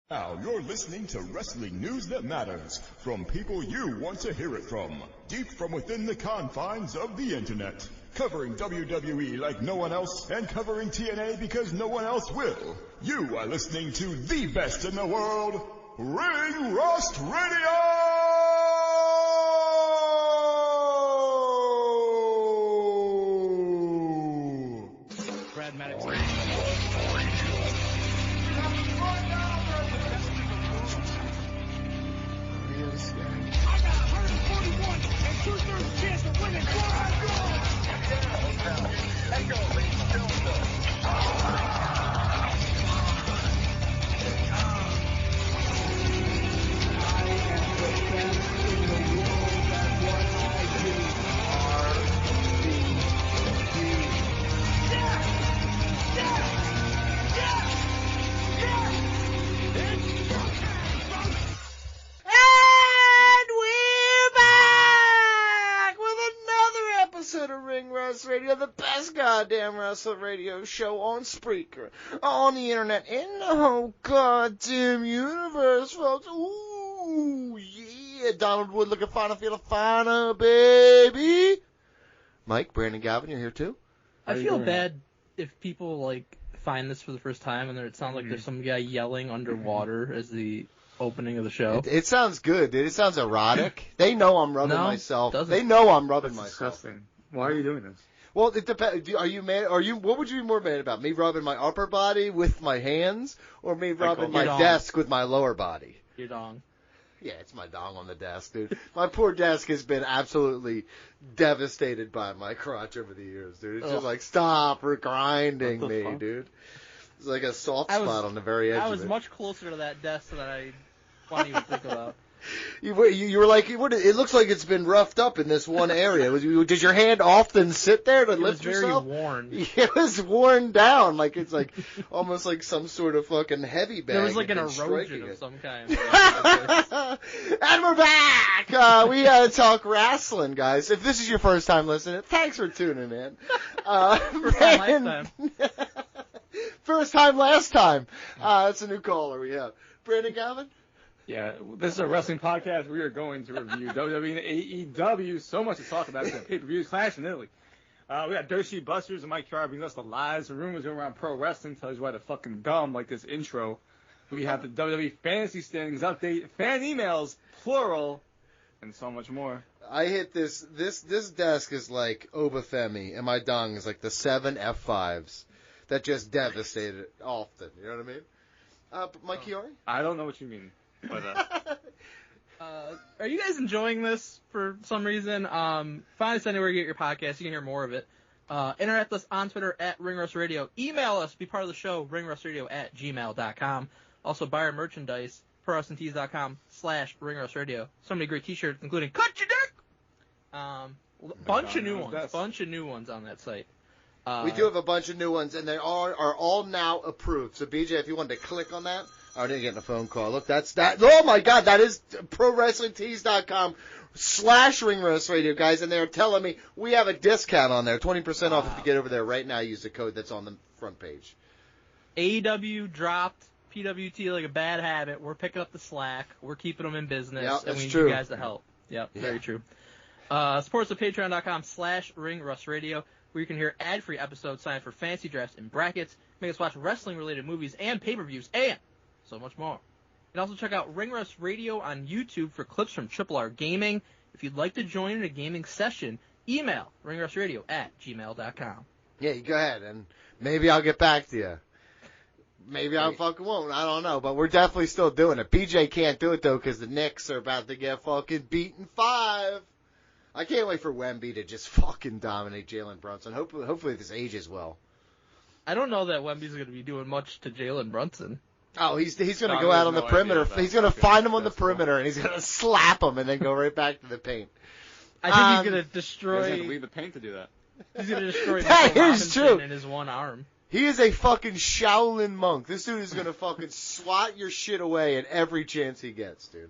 Now you're listening to wrestling news that matters, from people you want to hear it from, deep from within the confines of the internet. Covering WWE like no one else, and covering TNA because no one else will. You are listening to the best in the world, Ring Rust Radio! Brad Maddox. I got 141 and 2/3 chance of winning. Radio, the best goddamn wrestling radio show on Spreaker, on the internet, in the whole goddamn universe, folks. Ooh, yeah, Donald Wood looking finer, feeling finer, baby. Mike, Brandon Galvin, you're here too? I feel bad if people, like, find this for the first time and it sounds like there's some guy yelling underwater as the opening of the show. It sounds good, dude. It sounds erotic. They know I'm rubbing myself. They know I'm rubbing myself. Disgusting. Why are you doing this? Well, it depends. Are you mad? What would you be more mad about? Me rubbing my upper body with my hands, or me rubbing my desk with my lower body? Your dong. Yeah, it's my dong on the desk, dude. My poor desk has been absolutely devastated by my crotch over the years, dude. It's just like, stop grinding me, dude. It's like a soft spot on the very edge of it. I was much closer to that desk than I want to even think about. You were like, it looks like it's been roughed up in this one area. Did your hand often sit there to lift yourself? It was very worn. It was worn down, like it's like almost like some sort of fucking heavy bag. There was like an erosion of some kind. And we're back! We gotta talk wrestling, guys. If this is your first time listening, thanks for tuning in. First time, last time. That's a new caller we have. Brandon Galvin? Yeah, this is a wrestling podcast. We are going to review WWE and AEW. So much to talk about. Pay-per-views, Clash in Italy. We got Dirt Sheet Busters and Mike Carr bringing us the lies, the rumors going around pro wrestling, tells you why they're fucking dumb, like this intro. We have the WWE fantasy standings update, fan emails, plural, and so much more. I hit this desk is like Obafemi, and my dong is like the 7 F5s that just devastated it often. You know what I mean? Mike Chiari? I don't know what you mean. But, are you guys enjoying this for some reason? Find us anywhere you get your podcast. You can hear more of it. Interact with us on Twitter at Ringrust Radio. Email us. Be part of the show. ringrustradio@gmail.com. Also, buy our merchandise. ProWrestlingTees.com/ringrustradio. So many great T-shirts, including Cut Your Dick. Bunch of new ones on that site. We do have a bunch of new ones, and they are all now approved. So, BJ, if you wanted to click on that. Oh, I didn't get a phone call. Look, that's that. Oh, my God. That is ProWrestlingTees.com/ringroastradio, guys. And they're telling me we have a discount on there. 20% off if you get over there right now. Use the code that's on the front page. AEW dropped PWT like a bad habit. We're picking up the slack. We're keeping them in business. Yep, and we need true. you guys to help. Yep, yeah. Very true. Support us at patreon.com/ringrostradio, where you can hear ad-free episodes, sign up for fancy drafts and brackets, make us watch wrestling-related movies and pay-per-views, and so much more. You can also check out Ring Rust Radio on YouTube for clips from Triple R Gaming. If you'd like to join in a gaming session, email ringrustradio@gmail.com. Yeah, you go ahead, and maybe I'll get back to you. Maybe I fucking won't. I don't know, but we're definitely still doing it. BJ can't do it, though, because the Knicks are about to get fucking beaten 5. I can't wait for Wemby to just fucking dominate Jalen Brunson. Hopefully this ages well. I don't know that Wemby's going to be doing much to Jalen Brunson. Oh, he's going to go out on the perimeter. He's going to find him on the perimeter, and he's going to slap him and then go right back to the paint. I think he's going to destroy... He's going to leave the paint to do that. He's going to destroy that is true. In his one arm. He is a fucking Shaolin monk. This dude is going to fucking swat your shit away at every chance he gets, dude.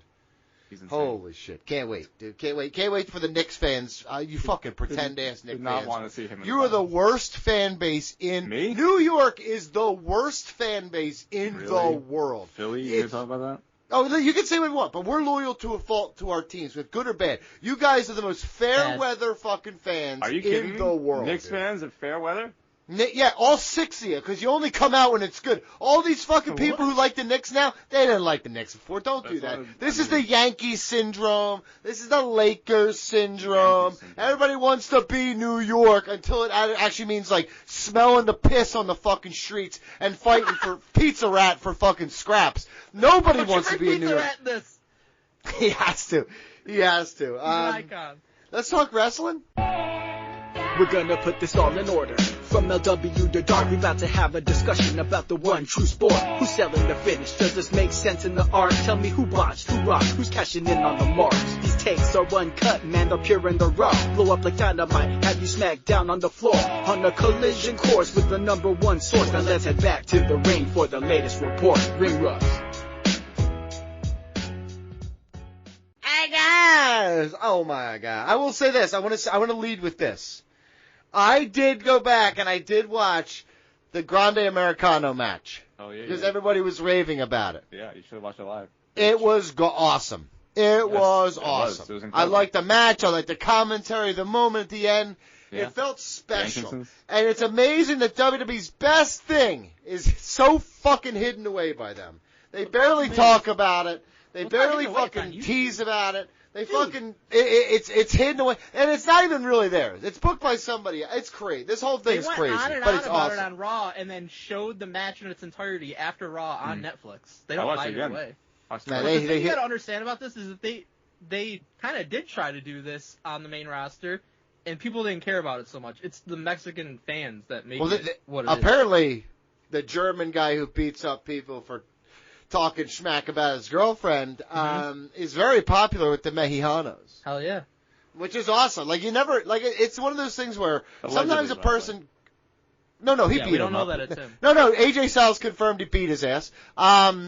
He's insane. Holy shit. Can't wait, dude. Can't wait. Can't wait for the Knicks fans. You fucking pretend-ass Knicks fans. Did not want to see him in You are the worst fan base in... Me? New York is the worst fan base in the world. Philly? You gonna talk about that? Oh, you can say what you want, but we're loyal to a fault to our teams, with good or bad. You guys are the most fair-weather fucking fans Are you kidding in me? the world. Knicks dude. fans are fair weather? Yeah, all 6 of you, because you only come out when it's good. All these fucking people who like the Knicks now, they didn't like the Knicks before. Don't do that. This is the Yankees syndrome. This is the Lakers syndrome. Everybody wants to be New York until it actually means, like, smelling the piss on the fucking streets and fighting for Pizza Rat for fucking scraps. Nobody wants to be in New York. This. He has to. He has to. He's an icon. Let's talk wrestling. We're gonna put this all in order. From LW to Dark, we about to have a discussion about the one true sport. Who's selling the finish? Does this make sense in the art? Tell me who botched, who rocked, who's cashing in on the marks. These takes are uncut, man, they're pure and they're raw. Blow up like dynamite, have you smacked down on the floor. On a collision course with the number one source. Now let's head back to the ring for the latest report. Ring Rust. Hey guys! Oh my god. I will say this. I want to lead with this. I did go back and I did watch the Grande Americano match. Oh, yeah. Because everybody was raving about it. Yeah, you should have watched it live. It was awesome. It was awesome. It was I incredible. liked the match. I liked the commentary. The moment at the end. Yeah. It felt special. Jenkinson's. And it's amazing that WWE's best thing is so fucking hidden away by them. They barely talk about it. They Well, it's not barely hidden away, it's on fucking YouTube. tease about it. They fucking it's hidden away, and it's not even really there. It's booked by somebody. It's crazy. This whole They thing's went crazy, on and but on it's about it awesome. on Raw, and then showed the match in its entirety after Raw on Netflix. They I don't watched hide it it again. away. Watched it Nah, live. The thing they you hit- gotta understand about this is that they kind of did try to do this on the main roster, and people didn't care about it so much. It's the Mexican fans that make Well, it what it is. apparently, the German guy who beats up people for talking schmack about his girlfriend is very popular with the Mexicanos. Hell yeah. Which is awesome. Like, you never, like, it's one of those things where sometimes Allegedly, a by the way. person. No, he Yeah, beat we him don't know up. that it's him. No, AJ Styles confirmed he beat his ass.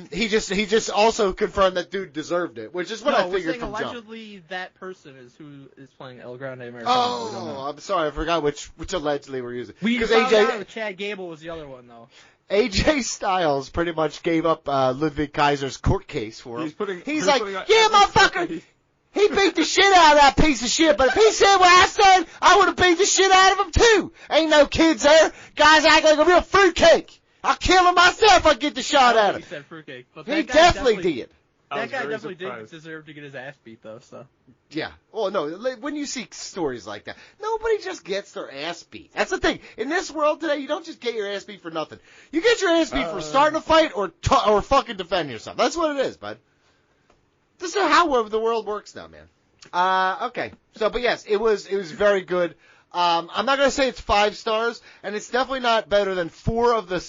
He just also confirmed that dude deserved it, which is what I we're figured saying from jump. allegedly that person is who is playing El Grande Americano. We don't know. Oh, I'm sorry, I forgot which allegedly we're using. We Because found out that Chad Gable was the other one, though. AJ Styles pretty much gave up Ludwig Kaiser's court case for him. He's putting like, on yeah, every motherfucker, story. he beat the shit out of that piece of shit, but if he said what I said, I would have beat the shit out of him too. Ain't no kids there. Guys act like a real fruitcake. I'll kill him myself if I get the shot I at don't him. think he said fruitcake, but He that guy definitely did. I That was guy very definitely did surprised. deserve to get his ass beat, though. So Yeah. Oh, no, like, when you see stories like that, nobody just gets their ass beat. That's the thing. In this world today, you don't just get your ass beat for nothing. You get your ass beat for starting a fight or fucking defending yourself. That's what it is, bud. This is how the world works now, man. Okay. So, but yes, it was very good. I'm not going to say it's 5 stars, and it's definitely not better than 4 of the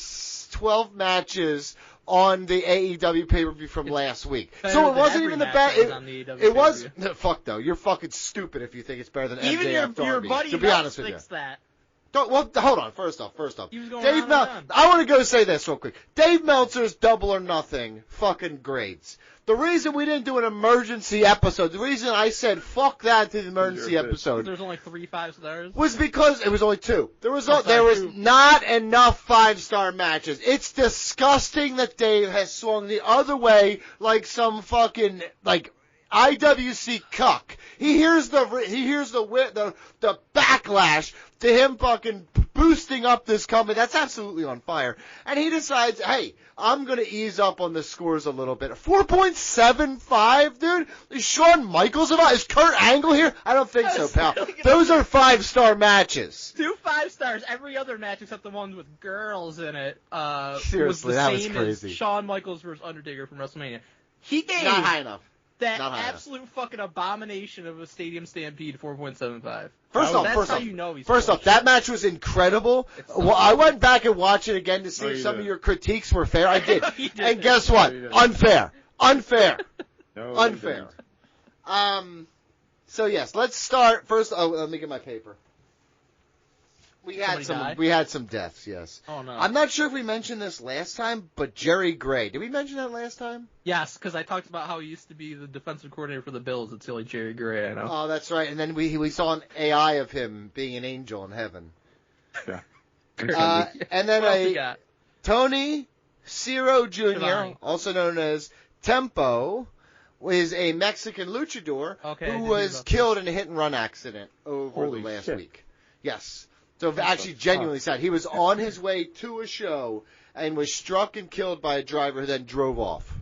12 matches on the AEW pay-per-view from last week. better So it than wasn't every even the match best. that was on the AEW It was pay-per-view. fuck though. You're fucking stupid if you think it's better than even MJF your Darby, buddy to be Meltz honest with you. thinks that. Well, hold on. First off. He was going Dave on and Meltzer. on. I want to go say this real quick. Dave Meltzer's Double or Nothing fucking grades. The reason we didn't do an emergency episode, the reason I said fuck that to the emergency You're a bitch. episode, There's only 3 5-stars. was because it was only 2. There was sorry, there was 2. not enough 5-star matches. It's disgusting that Dave has swung the other way like some fucking like IWC cuck. He hears the backlash to him fucking boosting up this company that's absolutely on fire, and he decides, hey, I'm gonna ease up on the scores a little bit. 4.75, dude. Is Shawn Michaels about? Is Kurt Angle here? I don't think so, pal. Those are 5-star matches. 2 5-stars. Every other match except the ones with girls in it Seriously, was the that was same crazy. as Shawn Michaels versus Undertaker from WrestleMania. He gave Not high enough. that Not high enough. absolute fucking abomination of a Stadium Stampede 4.75. First That's off, how you know he's first full off, of that shit. match was incredible. It's so Well, I good. went back and watched it again to see Oh, if you some did. of your critiques were fair. I did. You did. And guess what? you did. Unfair. No, Unfair. you So yes, let's start first. Oh, let me get my paper. We had die? some deaths, yes. Oh no. I'm not sure if we mentioned this last time, but Jerry Gray. Did we mention that last time? Yes, because I talked about how he used to be the defensive coordinator for the Bills. It's only Jerry Gray, I know. Oh, that's right. And then we saw an AI of him being an angel in heaven. Yeah. And then What else we got? Tony Ciro Jr., Schiavone. also known as Tempo, is a Mexican luchador Okay, I who did hear was about killed in a hit-and-run accident over Holy the last shit. week. Yes. So actually, genuinely sad. He was on his way to a show and was struck and killed by a driver who then drove off.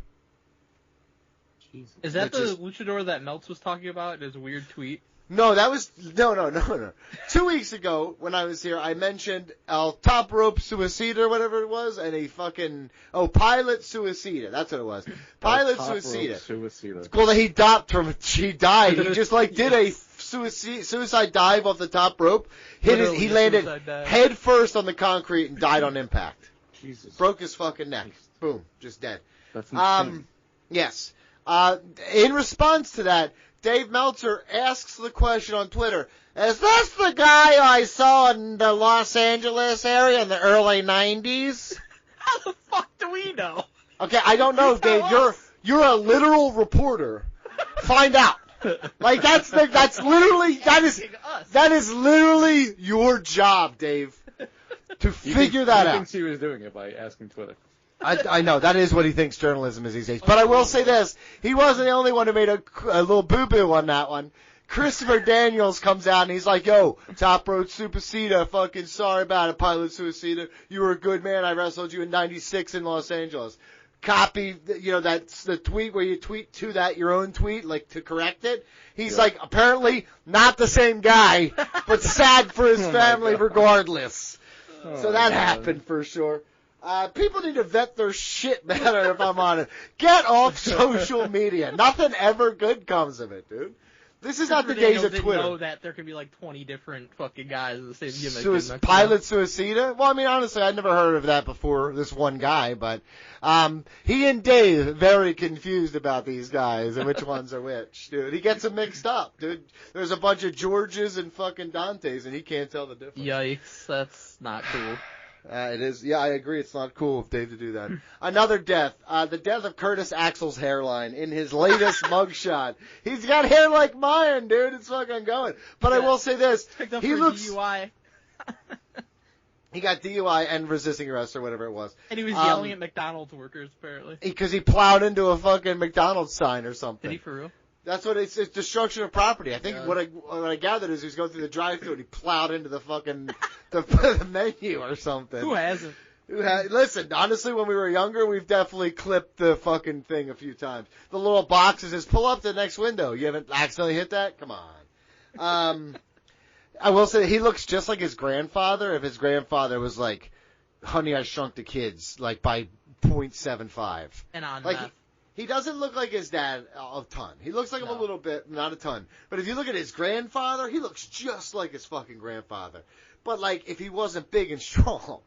Jesus. Is that Which the is- luchador that Meltz was talking about in his weird tweet? No, that was no. 2 weeks ago when I was here, I mentioned El Top Rope Suicida or whatever it was, and a fucking Pilot Suicida. That's what it was. Pilot Top rope Suicida. Suicida. Well, he died. He just did a suicide dive off the top rope. He Literally a landed suicide dive. head first on the concrete and died on impact. Jesus. Broke his fucking neck. Boom, just dead. That's insane. Yes. In response to that, Dave Meltzer asks the question on Twitter, is this the guy I saw in the Los Angeles area in the early 90s? How the fuck do we know? Okay, I don't know, Dave. You're a literal reporter. Find out. Like that is literally your job, Dave. To figure that He out. thinks he was doing it by asking Twitter. I know, that is what he thinks journalism is these days. But I will say this, he wasn't the only one who made a little boo-boo on that one. Christopher Daniels comes out and he's like, yo, Top Road Suicida, fucking sorry about it, Pilot Suicida. You were a good man. I wrestled you in 96 in Los Angeles. Copy, that's the tweet where you tweet to that, your own tweet, like to correct it. He's like, apparently not the same guy, but sad for his family regardless. So that happened for sure. People need to vet their shit better, if I'm honest. Get off social media. Nothing ever good comes of it, dude. This is not the days of Didn't Twitter. know that there could be like 20 different fucking guys with the same gimmick. Pilot Suicida? Well, I mean, honestly, I'd never heard of that before, this one guy, but he and Dave very confused about these guys and which ones are which, dude. He gets them mixed up, dude. There's a bunch of Georges and fucking Dantes, and he can't tell the difference. Yikes, that's not cool. It is. Yeah, I agree. It's not cool of Dave to do that. Another death. The death of Curtis Axel's hairline in his latest mugshot. He's got hair like mine, dude. It's fucking going. But I will say this. Picked up He for looks. DUI. He got DUI and resisting arrest or whatever it was. And he was yelling at McDonald's workers, apparently. Because he plowed into a fucking McDonald's sign or something. Did he for real? That's what it's destruction of property. I think Yeah. what I gathered is he was going through the drive-thru and he plowed into the fucking the menu or something. Who hasn't? Listen, honestly, when we were younger, we've definitely clipped the fucking thing a few times. The little boxes says, pull up to the next window. You haven't accidentally hit that? Come on. I will say he looks just like his grandfather if his grandfather was like Honey, I Shrunk the Kids, like by 0.75. And on Like, meth. he doesn't look like his dad a ton. He looks like him a little bit, not a ton. But if you look at his grandfather, he looks just like his fucking grandfather. But like, if he wasn't big and strong.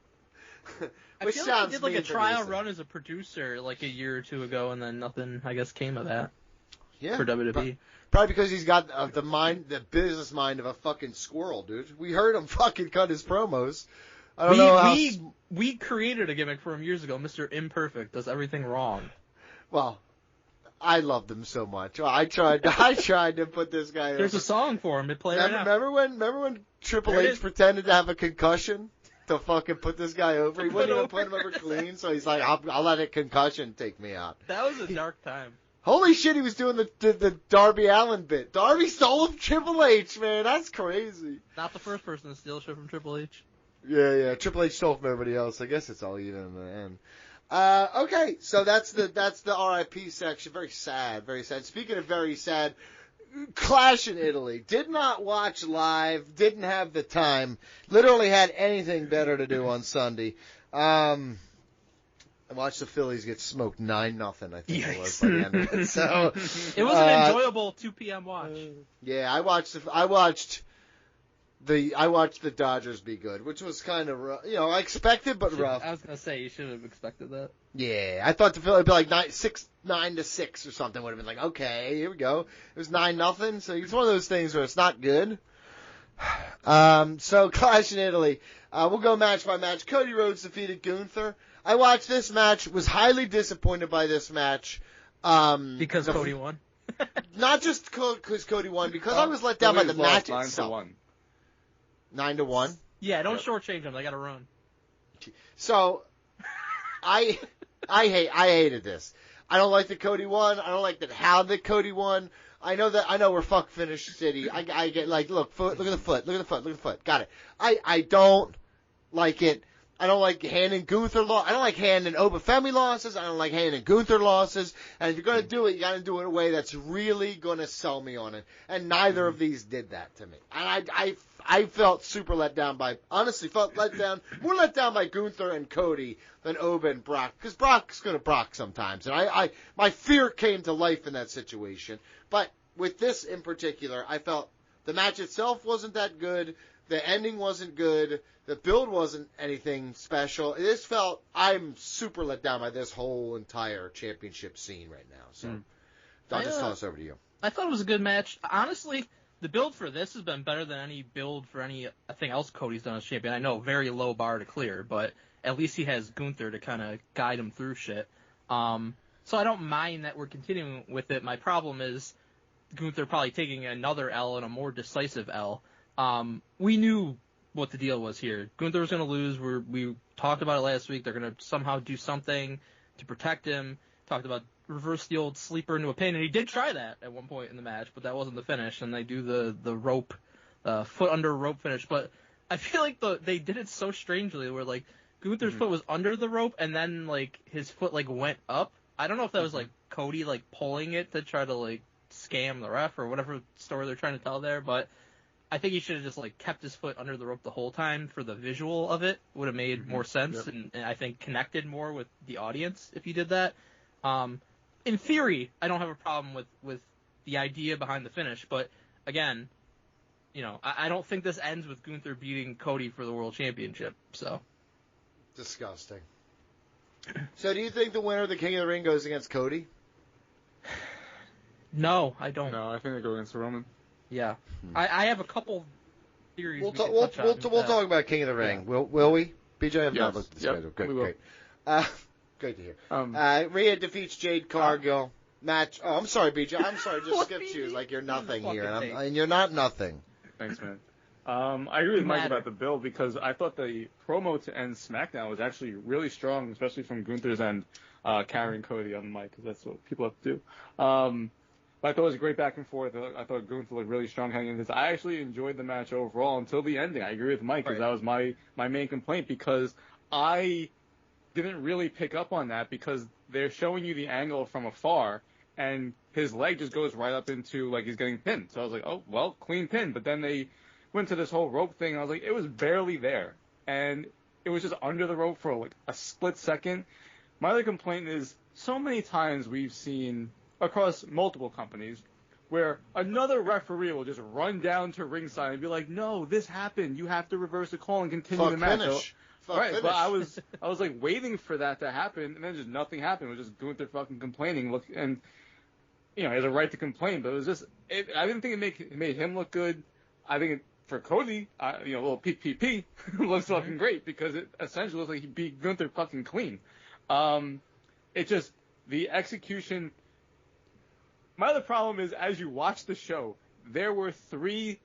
I Which feel sounds like he did like a mean for me to trial say. run as a producer like a year or two ago, and then nothing, I guess, came of that Yeah. for WWE. Probably because he's got the business mind of a fucking squirrel, dude. We heard him fucking cut his promos. I don't know how. We created a gimmick for him years ago. Mr. Imperfect does everything wrong. Well, I loved him so much. I tried to put this guy There's over. a song for him. It played right now. Remember when Triple There it H is. pretended to have a concussion to fucking put this guy over? He wouldn't even put him over clean, so he's like, I'll let a concussion take me out. That was a dark time. Holy shit, he was doing the Darby Allin bit. Darby stole from Triple H, man. That's crazy. Not the first person to steal shit from Triple H. Yeah. Triple H stole from everybody else. I guess it's all even in the end. Okay, so that's the RIP section. Very sad, very sad. Speaking of very sad, Clash in Italy. Did not watch live. Didn't have the time. Literally had anything better to do on Sunday. I watched the Phillies get smoked 9-0. I think it was by the end of it. So It was an enjoyable 2 p.m. watch. yeah, I watched the Dodgers be good, which was kind of rough. I expected, but rough. I was gonna say you should have expected that. Yeah, I thought the Phillies would be like 9-6 or something. Would have been like, okay, here we go. It was 9-0. So it's one of those things where it's not good. So Clash in Italy. We'll go match by match. Cody Rhodes defeated Gunther. I watched this match, was highly disappointed by this match. Because Cody won? Not just because Cody won, because I was let down by the match itself. 9-1. Yeah, don't shortchange them. They got to run. So, I hated this. I don't like that Cody won. I don't like how that Cody won. I know we're fuck finish city. I get like, look at the foot. Got it. I don't like it. I don't like handing Gunther I don't like handing Obafemi losses. I don't like handing Gunther losses. And if you're going to do it, you got to do it in a way that's really going to sell me on it. And neither of these did that to me. And I felt super let down more let down by Gunther and Cody than Oba and Brock. Because Brock's going to Brock sometimes. And my fear came to life in that situation. But with this in particular, I felt the match itself wasn't that good. The ending wasn't good. The build wasn't anything special. I'm super let down by this whole entire championship scene right now. So, I'll just toss over to you. I thought it was a good match. Honestly, the build for this has been better than any build for anything else Cody's done as champion. I know, very low bar to clear, but at least he has Gunther to kind of guide him through shit. So I don't mind that we're continuing with it. My problem is Gunther probably taking another L and a more decisive L. We knew what the deal was here. Gunther was going to lose. We talked about it last week. They're going to somehow do something to protect him. Talked about reverse the old sleeper into a pin, and he did try that at one point in the match, but that wasn't the finish, and they do the rope, foot under rope finish. But I feel like they did it so strangely where, like, Gunther's foot was under the rope, and then, like, his foot, like, went up. I don't know if that was, like, Cody, like, pulling it to try to, like, scam the ref or whatever story they're trying to tell there, but I think he should have just, like, kept his foot under the rope the whole time for the visual of it. Would have made more sense and I think connected more with the audience if he did that. In theory, I don't have a problem with the idea behind the finish, but again, you know, I don't think this ends with Gunther beating Cody for the World Championship, so. Disgusting. So do you think the winner of the King of the Ring goes against Cody? No, I don't. No, I think they go against Roman. Yeah. I have a couple theories. We'll talk about King of the Ring. Yeah. Will we? BJ, I have not looked at the schedule. Good, great. Great to hear. Rhea defeats Jade Cargill. Match. Oh, I'm sorry, BJ. I'm sorry. Just skipped you like you're nothing here, and you're not nothing. Thanks, man. I agree with Mike about the build because I thought the promo to end SmackDown was actually really strong, especially from Gunther's end, carrying Cody on the mic, because that's what people have to do. But I thought it was a great back and forth. I thought Gunther looked really strong hanging in this. I actually enjoyed the match overall until the ending. I agree with Mike because that was my main complaint, because I didn't really pick up on that because they're showing you the angle from afar and his leg just goes right up into, like, he's getting pinned. So I was like, oh, well, clean pin. But then they went to this whole rope thing. And I was like, it was barely there. And it was just under the rope for, like, a split second. My other complaint is so many times we've seen across multiple companies where another referee will just run down to ringside and be like, no, this happened. You have to reverse the call and continue the match. Finish. So, right, finish. But I was like waiting for that to happen, and then just nothing happened. It was just Gunther fucking complaining. Look, and you know, he has a right to complain, but it was just, I didn't think it made him look good. I think for Cody, a little PPP looks fucking great because it essentially looks like he beat Gunther fucking clean. It just, the execution. My other problem is, as you watch the show, there were 3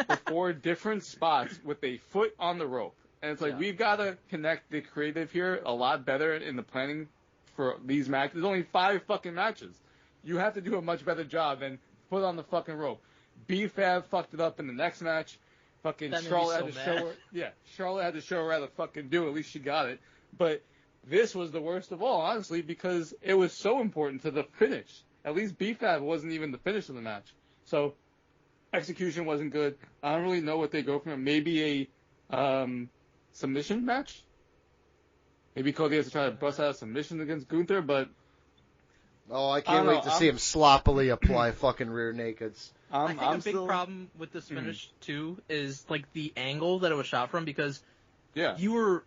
or 4 different spots with a foot on the rope. And it's like, we've got to connect the creative here a lot better in the planning for these matches. There's only 5 fucking matches. You have to do a much better job than foot on the fucking rope. B-Fab fucked it up in the next match. Fucking Charlotte had to show her. Yeah, Charlotte had to show her how to fucking do it. At least she got it. But this was the worst of all, honestly, because it was so important to the finish. At least B-Fab wasn't even the finish of the match. So, execution wasn't good. I don't really know what they go from. Maybe a submission match? Maybe Cody has to try to bust out a submission against Gunther, but... Oh, I can't wait to see him sloppily apply fucking rear nakeds. I think a big problem with this finish, too, is, like, the angle that it was shot from, because you were,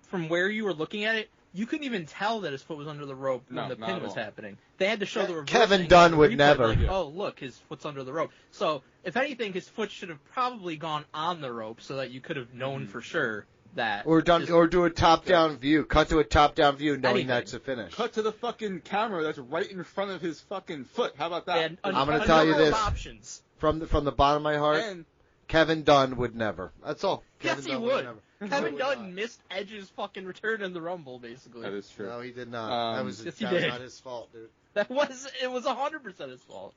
from where you were looking at it, you couldn't even tell that his foot was under the rope when the not pin at was all. happening. They had to show the reverse. Kevin angle Dunn on the would replay, never. Like, oh, look, his foot's under the rope. So, if anything, his foot should have probably gone on the rope so that you could have known for sure that. Or do a top-down view. Cut to a top-down view knowing Anything. that's a finish. Cut to the fucking camera that's right in front of his fucking foot. How about that? I'm I'm gonna tell you this. Options. From the bottom of my heart, And Kevin Dunn would never. That's all. Yes, Kevin he Dunn would. never. Kevin Would Dunn not. missed Edge's fucking return in the Rumble, basically. that is true. No, he did not. That was Yes, he that was did. not his fault, dude. It was 100% his fault.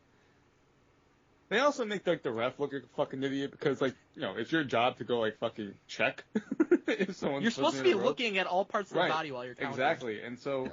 They also make like the ref look like a fucking idiot because like it's your job to go like fucking check if someone's You're supposed to be in the rope. looking at all parts of Right. the body while you're counting. Exactly, and so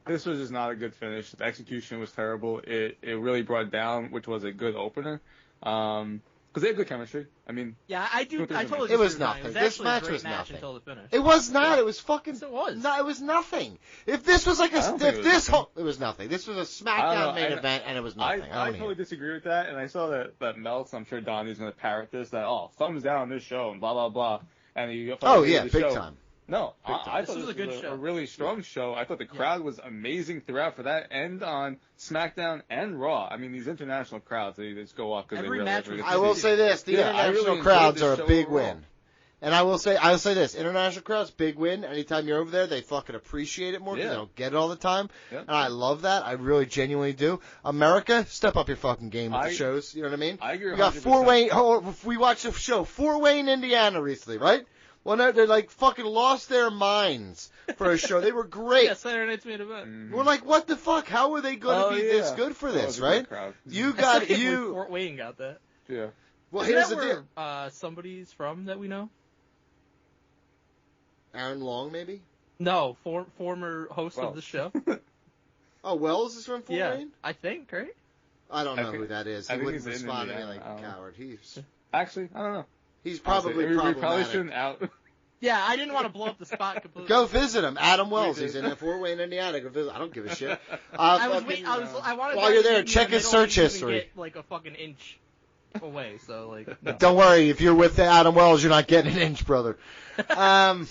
this was just not a good finish. The execution was terrible. It really brought down, which was a good opener. Because they had good chemistry. I mean, Yeah, I totally It was disagree with Ryan. nothing. It was This actually match a great was match nothing. until the finish. It was not. It was fucking. Yes, it was. No, it was nothing. If this was like I don't think it was nothing. it was nothing. This was a I don't SmackDown know, main I- event, and it was nothing. I totally disagree with that, and I saw that Meltz, I'm sure Donnie's going to parrot this, that, thumbs down on this show, and blah, blah, blah. And he Oh yeah, the big show. time. No, Big I time. thought This was a good show. a really strong show. I thought the crowd was amazing throughout for that, and on SmackDown and Raw. I mean, these international crowds, they just go off because they Every really match was I will say this: the Yeah, I really international enjoyed crowds this are a show big overall. win. And I'll say this: international crowds, big win. Anytime you're over there, they fucking appreciate it more because Yeah. they don't get it all the time. Yeah. And I love that. I really genuinely do. America, step up your fucking game with the shows. You know what I mean? I agree. We got 100%. four-way. We watched a show, four-way in Indiana recently, right? Well, they're like fucking lost their minds for a show. They were great. Yeah, Saturday Night's main event. We're like, what the fuck? How are they going to be this good for That this, was a great right? crowd. You I got still can't believe you. Fort Wayne got that. Yeah. Well, Isn't here's that the deal. where somebody's from that we know? Aaron Long, maybe. No, former host Well. of the show. Oh, Wells is from Fort Yeah, Wayne? I think, right? I don't know I think- who that is. I He think wouldn't he's in respond to me Indiana. like I a don't know. coward. Actually, I don't know. He's probably we probably problematic. shouldn't out. Yeah, I didn't want to blow up the spot completely. Go visit him, Adam Wells. did. He's in Fort Wayne, Indiana. Go visit. I don't give a shit. I was fucking, waiting. I wanted. while that you're to there, be check in the his middle and search you even history. Get like a fucking inch away. So like, no. Don't worry, if you're with Adam Wells, you're not getting an inch, brother. Wow.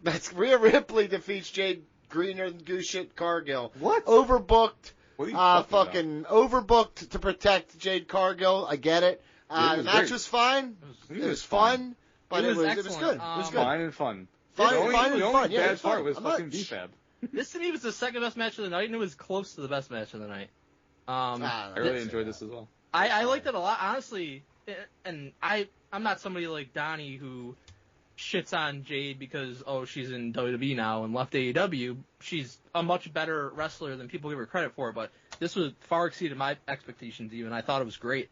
That's Rhea Ripley defeats Jade Greener than Goose Shit Cargill. What? Overbooked. What are you talking Fucking overbooked to protect Jade Cargill. I get it. It The was match great. was fine. It It was was fun, but It it was was good. excellent. It was Um, good. Fine and fun. Fine, the only, fine and the only fun. Yeah, it bad was part fun. was I'm fucking not- BFAB. This to me was the second best match of the night, and it was close to the best match of the night. I really enjoyed this as well. I liked it a lot, honestly. And I'm not somebody like Donnie who shits on Jade because she's in WWE now and left AEW. She's a much better wrestler than people give her credit for, but this was far exceeded my expectations. Even I thought it was great.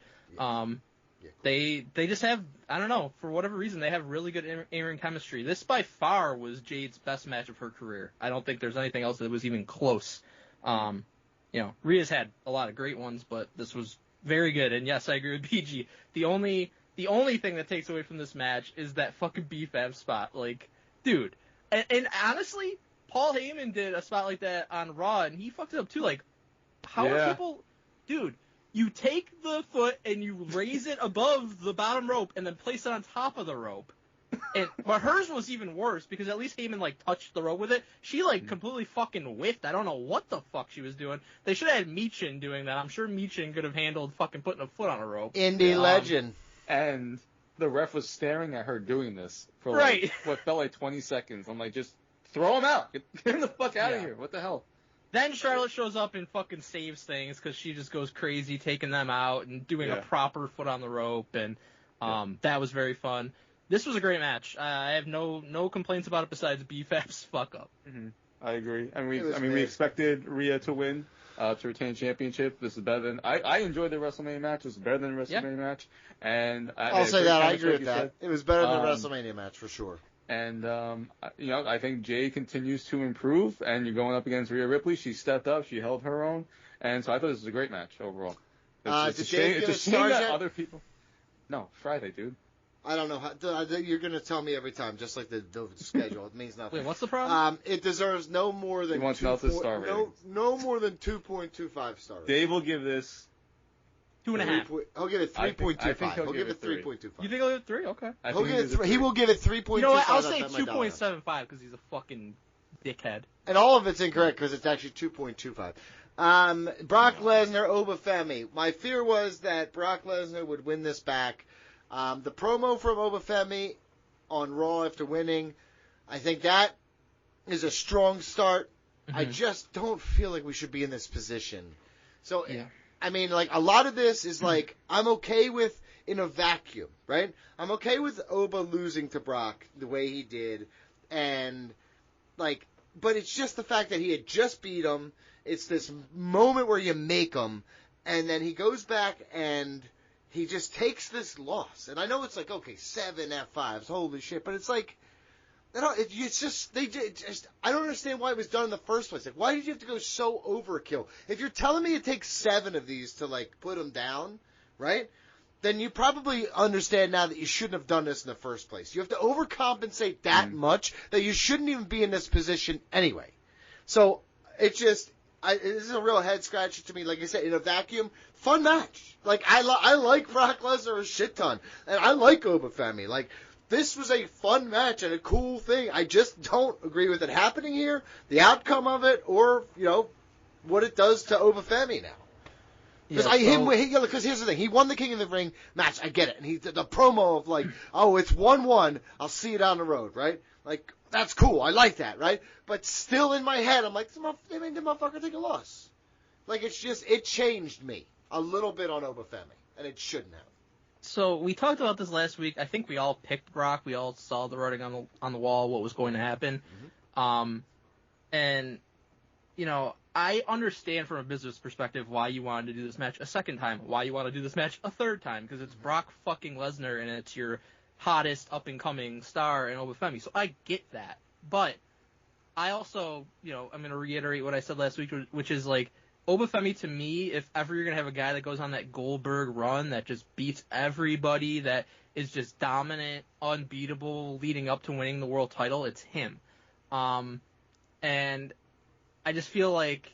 They just have, I don't know, for whatever reason they have really good in-ring chemistry. This by far was Jade's best match of her career. I don't think there's anything else that was even close. Rhea's had a lot of great ones, but this was very good. And yes, I agree with BG. The only thing that takes away from this match is that fucking BFAB spot. Like, dude. And honestly, Paul Heyman did a spot like that on Raw, and he fucked it up too. Like, how are people... Dude, you take the foot and you raise it above the bottom rope and then place it on top of the rope. But hers was even worse because at least Heyman, like, touched the rope with it. She, like, completely fucking whiffed. I don't know what the fuck she was doing. They should have had Michin doing that. I'm sure Michin could have handled fucking putting a foot on a rope. Indie legend. And the ref was staring at her doing this for Right. what felt like 20 seconds. I'm like, just throw him out. Get him the fuck out of here. What the hell? Then Charlotte shows up and fucking saves things because she just goes crazy taking them out and doing a proper foot on the rope, and that was very fun. This was a great match. I have no complaints about it besides BFAB's fuck up. Mm-hmm. I agree. And It was we big. expected Rhea to win, to retain championship. This is better than I enjoyed the WrestleMania match. This is better than the WrestleMania match. And I'll say that. I agree with you that. said. It was better than the WrestleMania match for sure. And I think Jay continues to improve. And you're going up against Rhea Ripley. She stepped up. She held her own. And so I thought this was a great match overall. It's a did shame, Dave it's give a it shame stars that yet? other people. No, Friday, dude. I don't know. You're going to tell me every time, just like the schedule. It means nothing. Wait, what's the problem? It deserves no more than He wants Meltzer's star rating. no more than 2.25 stars. Dave will give this. 2.5. He'll give it I think 3.25. he'll He'll give give it it 3. 3.25. You think he'll give it 3? Okay. I He'll think give it gives it he will give it 3.25. You know what? I'll say That's my dollar. 2.75 because he's a fucking dickhead. And all of it's incorrect because it's actually 2.25. Brock Lesnar, Obafemi. My fear was that Brock Lesnar would win this back. The promo from Obafemi on Raw after winning, I think that is a strong start. I just don't feel like we should be in this position. So, I mean, like, a lot of this is like, I'm okay with in a vacuum, right? I'm okay with Oba losing to Brock the way he did, and, like, but it's just the fact that he had just beat him. It's this moment where you make him, and then he goes back and he just takes this loss. And I know it's like, okay, 7 F5s, holy shit, but it's like, it's just, I don't understand why it was done in the first place. Like, why did you have to go so overkill? If you're telling me it takes 7 of these to, like, put him down, right? Then you probably understand now that you shouldn't have done this in the first place. You have to overcompensate that much that you shouldn't even be in this position anyway. So, it's just, this is a real head scratcher to me. Like I said, in a vacuum, fun match. Like, I like Brock Lesnar a shit ton. And I like Obafemi. Like, this was a fun match and a cool thing. I just don't agree with it happening here, the outcome of it, or, you know, what it does to Obafemi now. Because here's the thing. He won the King of the Ring match. I get it. And he did the promo of, like, oh, it's 1-1. I'll see you down the road, right? Like, that's cool. I like that, right? But still in my head, I'm like, they made the motherfucker take a loss. Like, it's just, it changed me a little bit on Obafemi. And it shouldn't have. So we talked about this last week. I think we all picked Brock. We all saw the writing on the wall, what was going to happen. And, you know, I understand from a business perspective why you wanted to do this match a second time, why you want to do this match a third time, because it's Brock fucking Lesnar and it's your hottest up-and-coming star in Obafemi. So I get that. But I also, you know, I'm going to reiterate what I said last week, which is, like, Obafemi, to me, if ever you're going to have a guy that goes on that Goldberg run that just beats everybody, that is just dominant, unbeatable, leading up to winning the world title, it's him. And I just feel like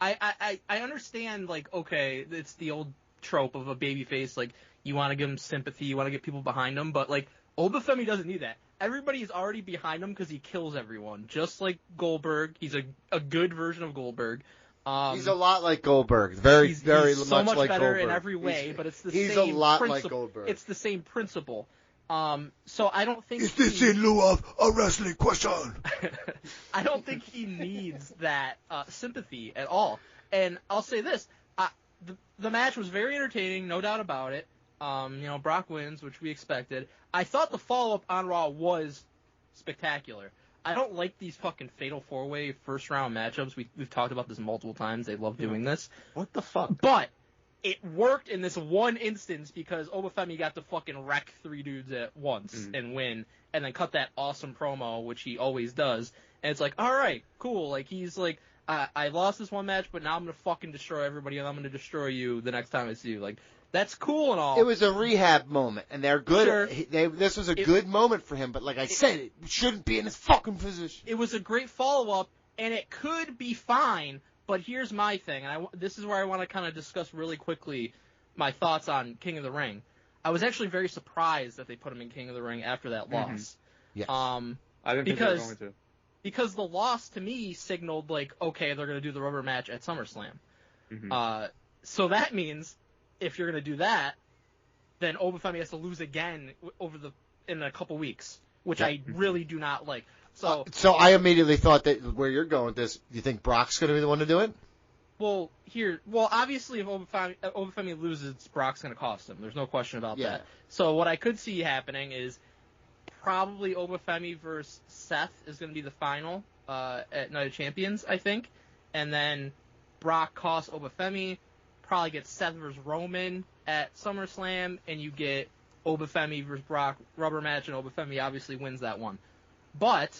I understand, like, okay, it's the old trope of a babyface, like, you want to give him sympathy, you want to get people behind him, but, like, Obafemi doesn't need that. Everybody's already behind him because he kills everyone, just like Goldberg. He's a good version of Goldberg. He's a lot like Goldberg. Very so much like better Goldberg. In every way, but it's the same. He's a lot principle. like Goldberg. It's the same principle. So I don't think. Is this in lieu of a wrestling question? I don't think he needs that sympathy at all. And I'll say this: the match was very entertaining, no doubt about it. You know, Brock wins, which we expected. I thought the follow-up on Raw was spectacular. I don't like these fucking fatal 4-way first-round matchups. We've talked about this multiple times. They love doing this. What the fuck? But it worked in this one instance because Obafemi got to fucking wreck 3 dudes at once and win, and then cut that awesome promo, which he always does. And it's like, all right, cool. Like, he's like, I lost this one match, but now I'm going to fucking destroy everybody, and I'm going to destroy you the next time I see you. Like, that's cool and all. It was a rehab moment, and they're good. Sure. This was a good moment for him, but like I said, it shouldn't be in this fucking position. It was a great follow-up, and it could be fine, but here's my thing, and this is where I want to kind of discuss really quickly my thoughts on King of the Ring. I was actually very surprised that they put him in King of the Ring after that loss. Yes. I didn't think they were going to. Because the loss, to me, signaled, like, okay, they're going to do the rubber match at SummerSlam. So that means, if you're going to do that, then Obafemi has to lose again in a couple weeks, which I really do not like. So I immediately thought that where you're going with this, you think Brock's going to be the one to do it? Well, obviously, if Obafemi loses, Brock's going to cost him. There's no question about that. So what I could see happening is probably Obafemi versus Seth is going to be the final at Night of Champions, I think. And then Brock costs Obafemi, probably gets Seth versus Roman at SummerSlam, and you get Obafemi versus Brock rubber match, and Obafemi obviously wins that one. But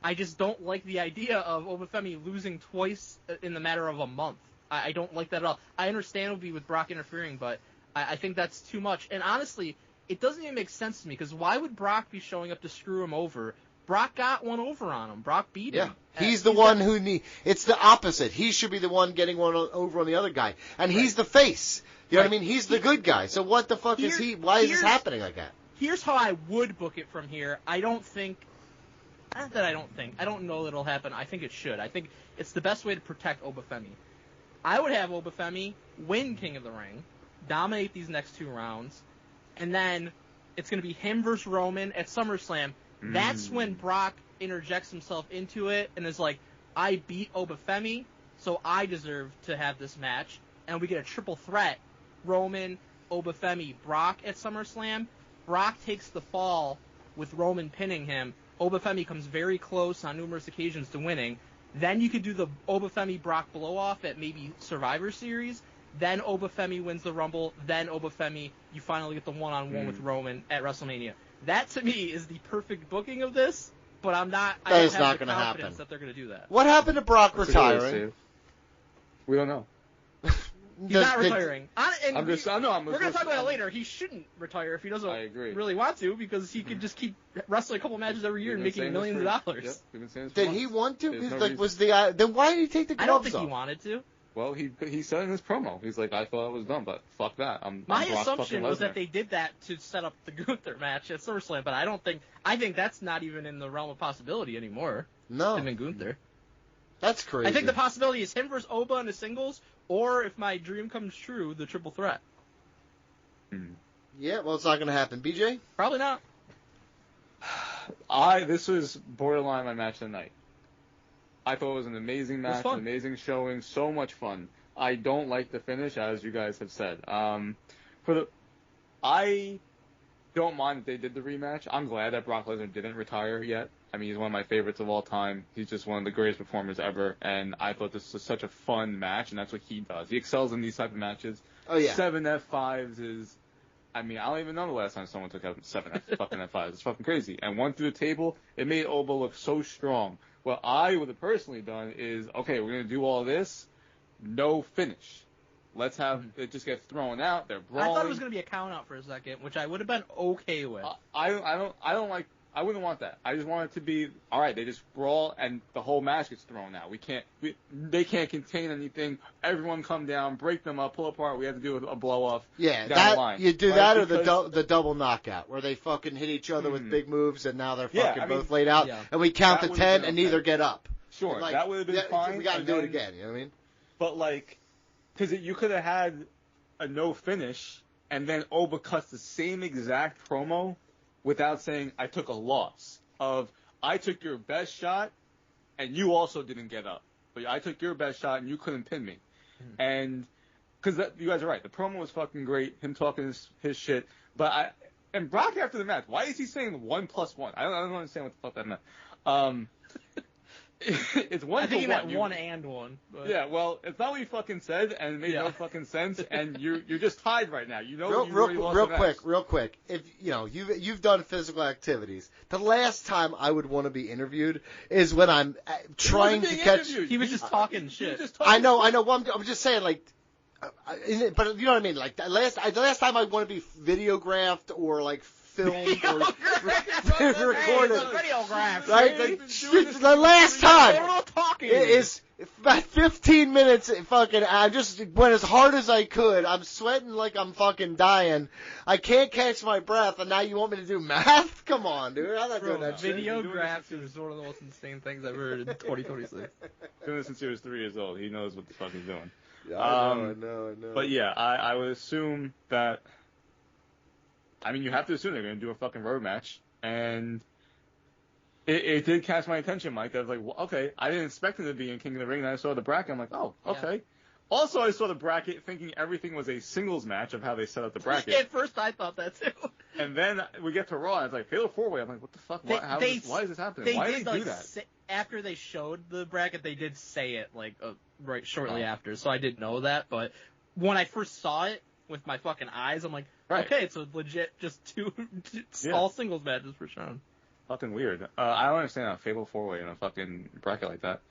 I just don't like the idea of Obafemi losing twice in the matter of a month. I don't like that at all. I understand it would be with Brock interfering, but I think that's too much. And honestly, it doesn't even make sense to me, because why would Brock be showing up to screw him over? Brock got one over on him. Brock beat him. He's the one who it's the opposite. He should be the one getting one over on the other guy. And he's the face. You know what I mean? He's the good guy. So what the fuck is he? Why is this happening like that? Here's how I would book it from here. I don't think not that I don't know that it'll happen. I think it should. I think it's the best way to protect Obafemi. I would have Obafemi win King of the Ring, dominate these next 2 rounds, and then it's going to be him versus Roman at SummerSlam. That's when Brock interjects himself into it and is like, I beat Obafemi, so I deserve to have this match. And we get a triple threat, Roman, Obafemi, Brock at SummerSlam. Brock takes the fall with Roman pinning him. Obafemi comes very close on numerous occasions to winning. Then you could do the Obafemi-Brock blow-off at maybe Survivor Series. Then Obafemi wins the Rumble. Then Obafemi, you finally get the one-on-one with Roman at WrestleMania. That, to me, is the perfect booking of this, but I don't have the confidence that they're going to do that. What happened to Brock retiring? We don't know. He's not retiring. We're going to talk about it later. He shouldn't retire if he doesn't really want to, because he could just keep wrestling a couple matches every year and making millions of dollars. Yep, we've been saying this did he want to? Then why did he take the gloves off? I don't think he wanted to. Well, he said in his promo, he's like, I thought it was done, but fuck that. My assumption was that they did that to set up the Gunther match at SummerSlam, but I think that's not even in the realm of possibility anymore. No. Him and Gunther. That's crazy. I think the possibility is him versus Oba in the singles, or if my dream comes true, the triple threat. Yeah, well, it's not going to happen. BJ? Probably not. This was borderline my match of the night. I thought it was an amazing match, an amazing showing, so much fun. I don't like the finish, as you guys have said. I don't mind that they did the rematch. I'm glad that Brock Lesnar didn't retire yet. I mean, he's one of my favorites of all time. He's just one of the greatest performers ever, and I thought this was such a fun match, and that's what he does. He excels in these type of matches. Oh, yeah. 7 F5s is... I mean, I don't even know the last time someone took out 7 fucking F5s. It's fucking crazy. And one through the table, it made Oba look so strong. What I would have personally done is, okay, we're going to do all this, no finish. Let's have it just get thrown out. They're brawling. I thought it was going to be a count out for a second, which I would have been okay with. I wouldn't want that. I just want it to be, all right, they just brawl and the whole match gets thrown out. They can't contain anything. Everyone come down, break them up, pull apart. We have to do a blow off. Yeah, down the line. You do that or the double knockout where they fucking hit each other with big moves and now they're fucking both laid out and we count to 10 and neither get up. Sure, that would have been fine. We got to do it again. You know what I mean? But because you could have had a no finish and then Oba cuts the same exact promo without saying, I took a loss. I took your best shot, and you also didn't get up. But I took your best shot, and you couldn't pin me. And, because you guys are right, the promo was fucking great, him talking his shit. And Brock after the match, why is he saying 1+1? I don't understand what the fuck that meant. It's 1 I think to he 1. meant 1 and 1. But... Yeah, well, it's not what he fucking said, and it made no fucking sense, and you're just tied right now. You know, real quick. If you've done physical activities, the last time I would want to be interviewed is when I'm trying to catch. He was just talking shit. I know. Well, I'm just saying, but you know what I mean. Like the last time I want to be videographed or filmed or recorded. Right? The last time is about 15 minutes. Fucking, I just went as hard as I could. I'm sweating like I'm fucking dying. I can't catch my breath, and now you want me to do math? Come on, dude. I'm not doing that shit. Videographed is one of the most insane things I've heard in 2026. Doing this since he was 3 years old. He knows what the fuck he's doing. Yeah, I know. But yeah, I would assume that. I mean, you have to assume they're going to do a fucking road match, and it did catch my attention, Mike. I was like, well, okay, I didn't expect him to be in King of the Ring, and I saw the bracket. I'm like, oh, okay. Yeah. Also, I saw the bracket thinking everything was a singles match of how they set up the bracket. At first, I thought that too. And then we get to Raw, and it's like, Fatal 4-Way. I'm like, what the fuck? Why is this happening? Why did they do that? After they showed the bracket, they did say it right shortly after, so I didn't know that. But when I first saw it with my fucking eyes, I'm like, okay, it's a legit just two all singles matches for Sean. Fucking weird. I don't understand a Fatal 4-Way in a fucking bracket like that.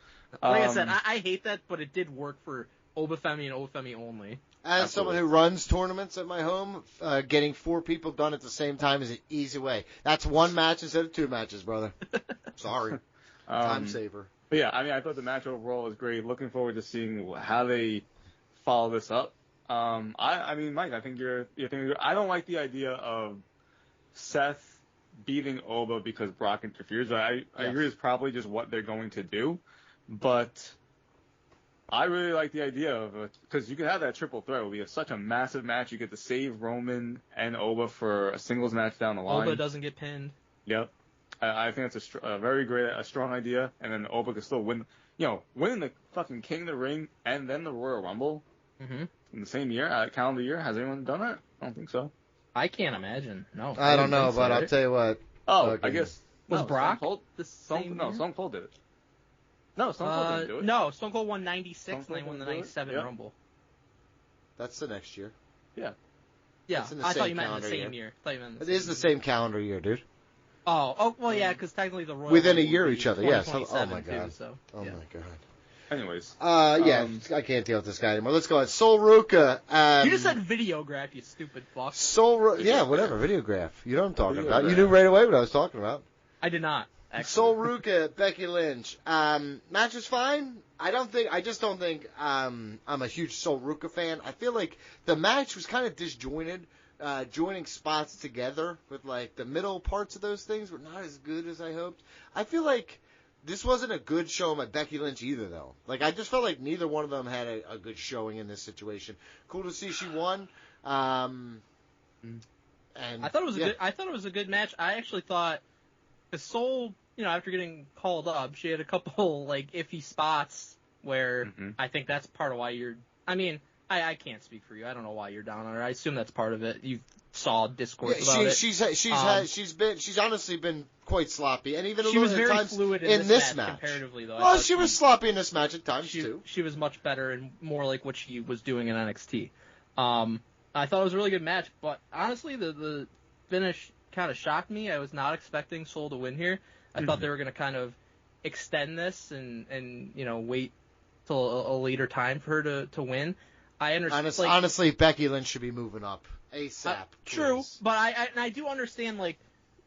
Like I said, I hate that, but it did work for Obafemi and Obafemi only. As someone who runs tournaments at my home, getting 4 people done at the same time is an easy way. That's 1 match instead of 2 matches, brother. Sorry. Time saver. But yeah, I mean, I thought the match overall was great. Looking forward to seeing how they follow this up. I mean, Mike, I think you're I don't like the idea of Seth beating Oba because Brock interferes. I agree it's probably just what they're going to do, but I really like the idea of it because you could have that triple threat. It would be such a massive match. You get to save Roman and Oba for a singles match down the line. Oba doesn't get pinned. Yep. I think that's a very great, a strong idea, and then Oba could still win. Winning the fucking King of the Ring and then the Royal Rumble in the same year, calendar year. Has anyone done that? I don't think so. I can't imagine. No. I don't know, but I'll tell you what. Oh, I guess. Was Brock Stone Cold? the same year? Stone Cold did it. No, Stone Cold didn't do it. No, Stone Cold won 96 and they won the 97 Rumble. That's the next year. Yeah. Yeah, I thought you meant in the same year. It is the same calendar year, dude. Oh, well, yeah, because technically the Royal within a Rumble year would each be other, yes. Oh my 2027 god. too, so, oh yeah. my god. Anyways. I can't deal with this guy anymore. Let's go ahead. Sol Ruka. You just said videograph, you stupid fuck. Yeah, whatever. Videograph. You know what I'm talking about. Videograph. You knew right away what I was talking about. I did not. Actually. Sol Ruka, Becky Lynch. Match was fine. I just don't think I'm a huge Sol Ruka fan. I feel like the match was kind of disjointed. Joining spots together with like the middle parts of those things were not as good as I hoped. I feel like this wasn't a good showing by Becky Lynch either, though. Like I just felt like neither one of them had a good showing in this situation. Cool to see she won. And I thought it was I thought it was a good match. I actually thought the Sol, after getting called up, she had a couple like iffy spots where I think that's part of why you're. I mean. I can't speak for you. I don't know why you're down on her. I assume that's part of it. You saw discourse about it. She's honestly been quite sloppy, and even she was very times fluid in this match comparatively though. Well, she was sloppy in this match at times too. She was much better and more like what she was doing in NXT. I thought it was a really good match, but honestly, the finish kind of shocked me. I was not expecting Sol to win here. I thought they were going to kind of extend this and wait till a later time for her to win. I understand. Honestly, Becky Lynch should be moving up ASAP. True, but I do understand. Like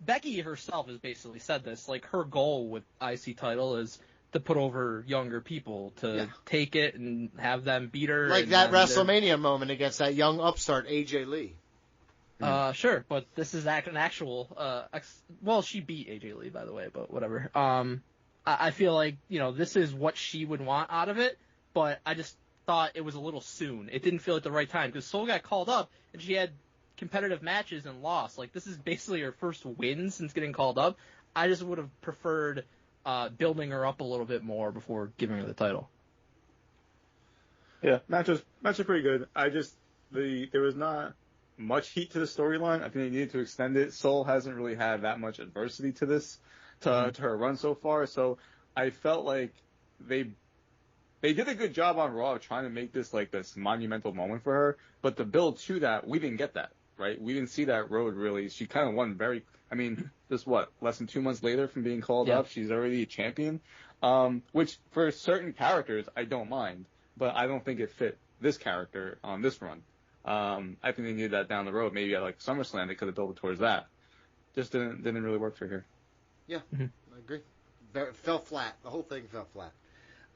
Becky herself has basically said this. Like her goal with IC title is to put over younger people, to take it and have them beat her. Like that WrestleMania moment against that young upstart AJ Lee. Sure, but this is an actual. Well, she beat AJ Lee, by the way, but whatever. I feel like this is what she would want out of it, but I just thought it was a little soon. It didn't feel at the right time because Sol got called up and she had competitive matches and lost. Like this is basically her first win since getting called up. I just would have preferred building her up a little bit more before giving her the title. Yeah, match was pretty good. There was not much heat to the storyline. I think they needed to extend it. Sol hasn't really had that much adversity to this to her run so far, so I felt like they did a good job on Raw of trying to make this like this monumental moment for her, but the build to that, we didn't get that, right? We didn't see that road really. She kind of won less than 2 months later from being called up, she's already a champion, which for certain characters I don't mind, but I don't think it fit this character on this run. I think they needed that down the road. Maybe at like SummerSlam they could have built it towards that. Just didn't really work for her. Yeah, I agree. Fell flat. The whole thing fell flat.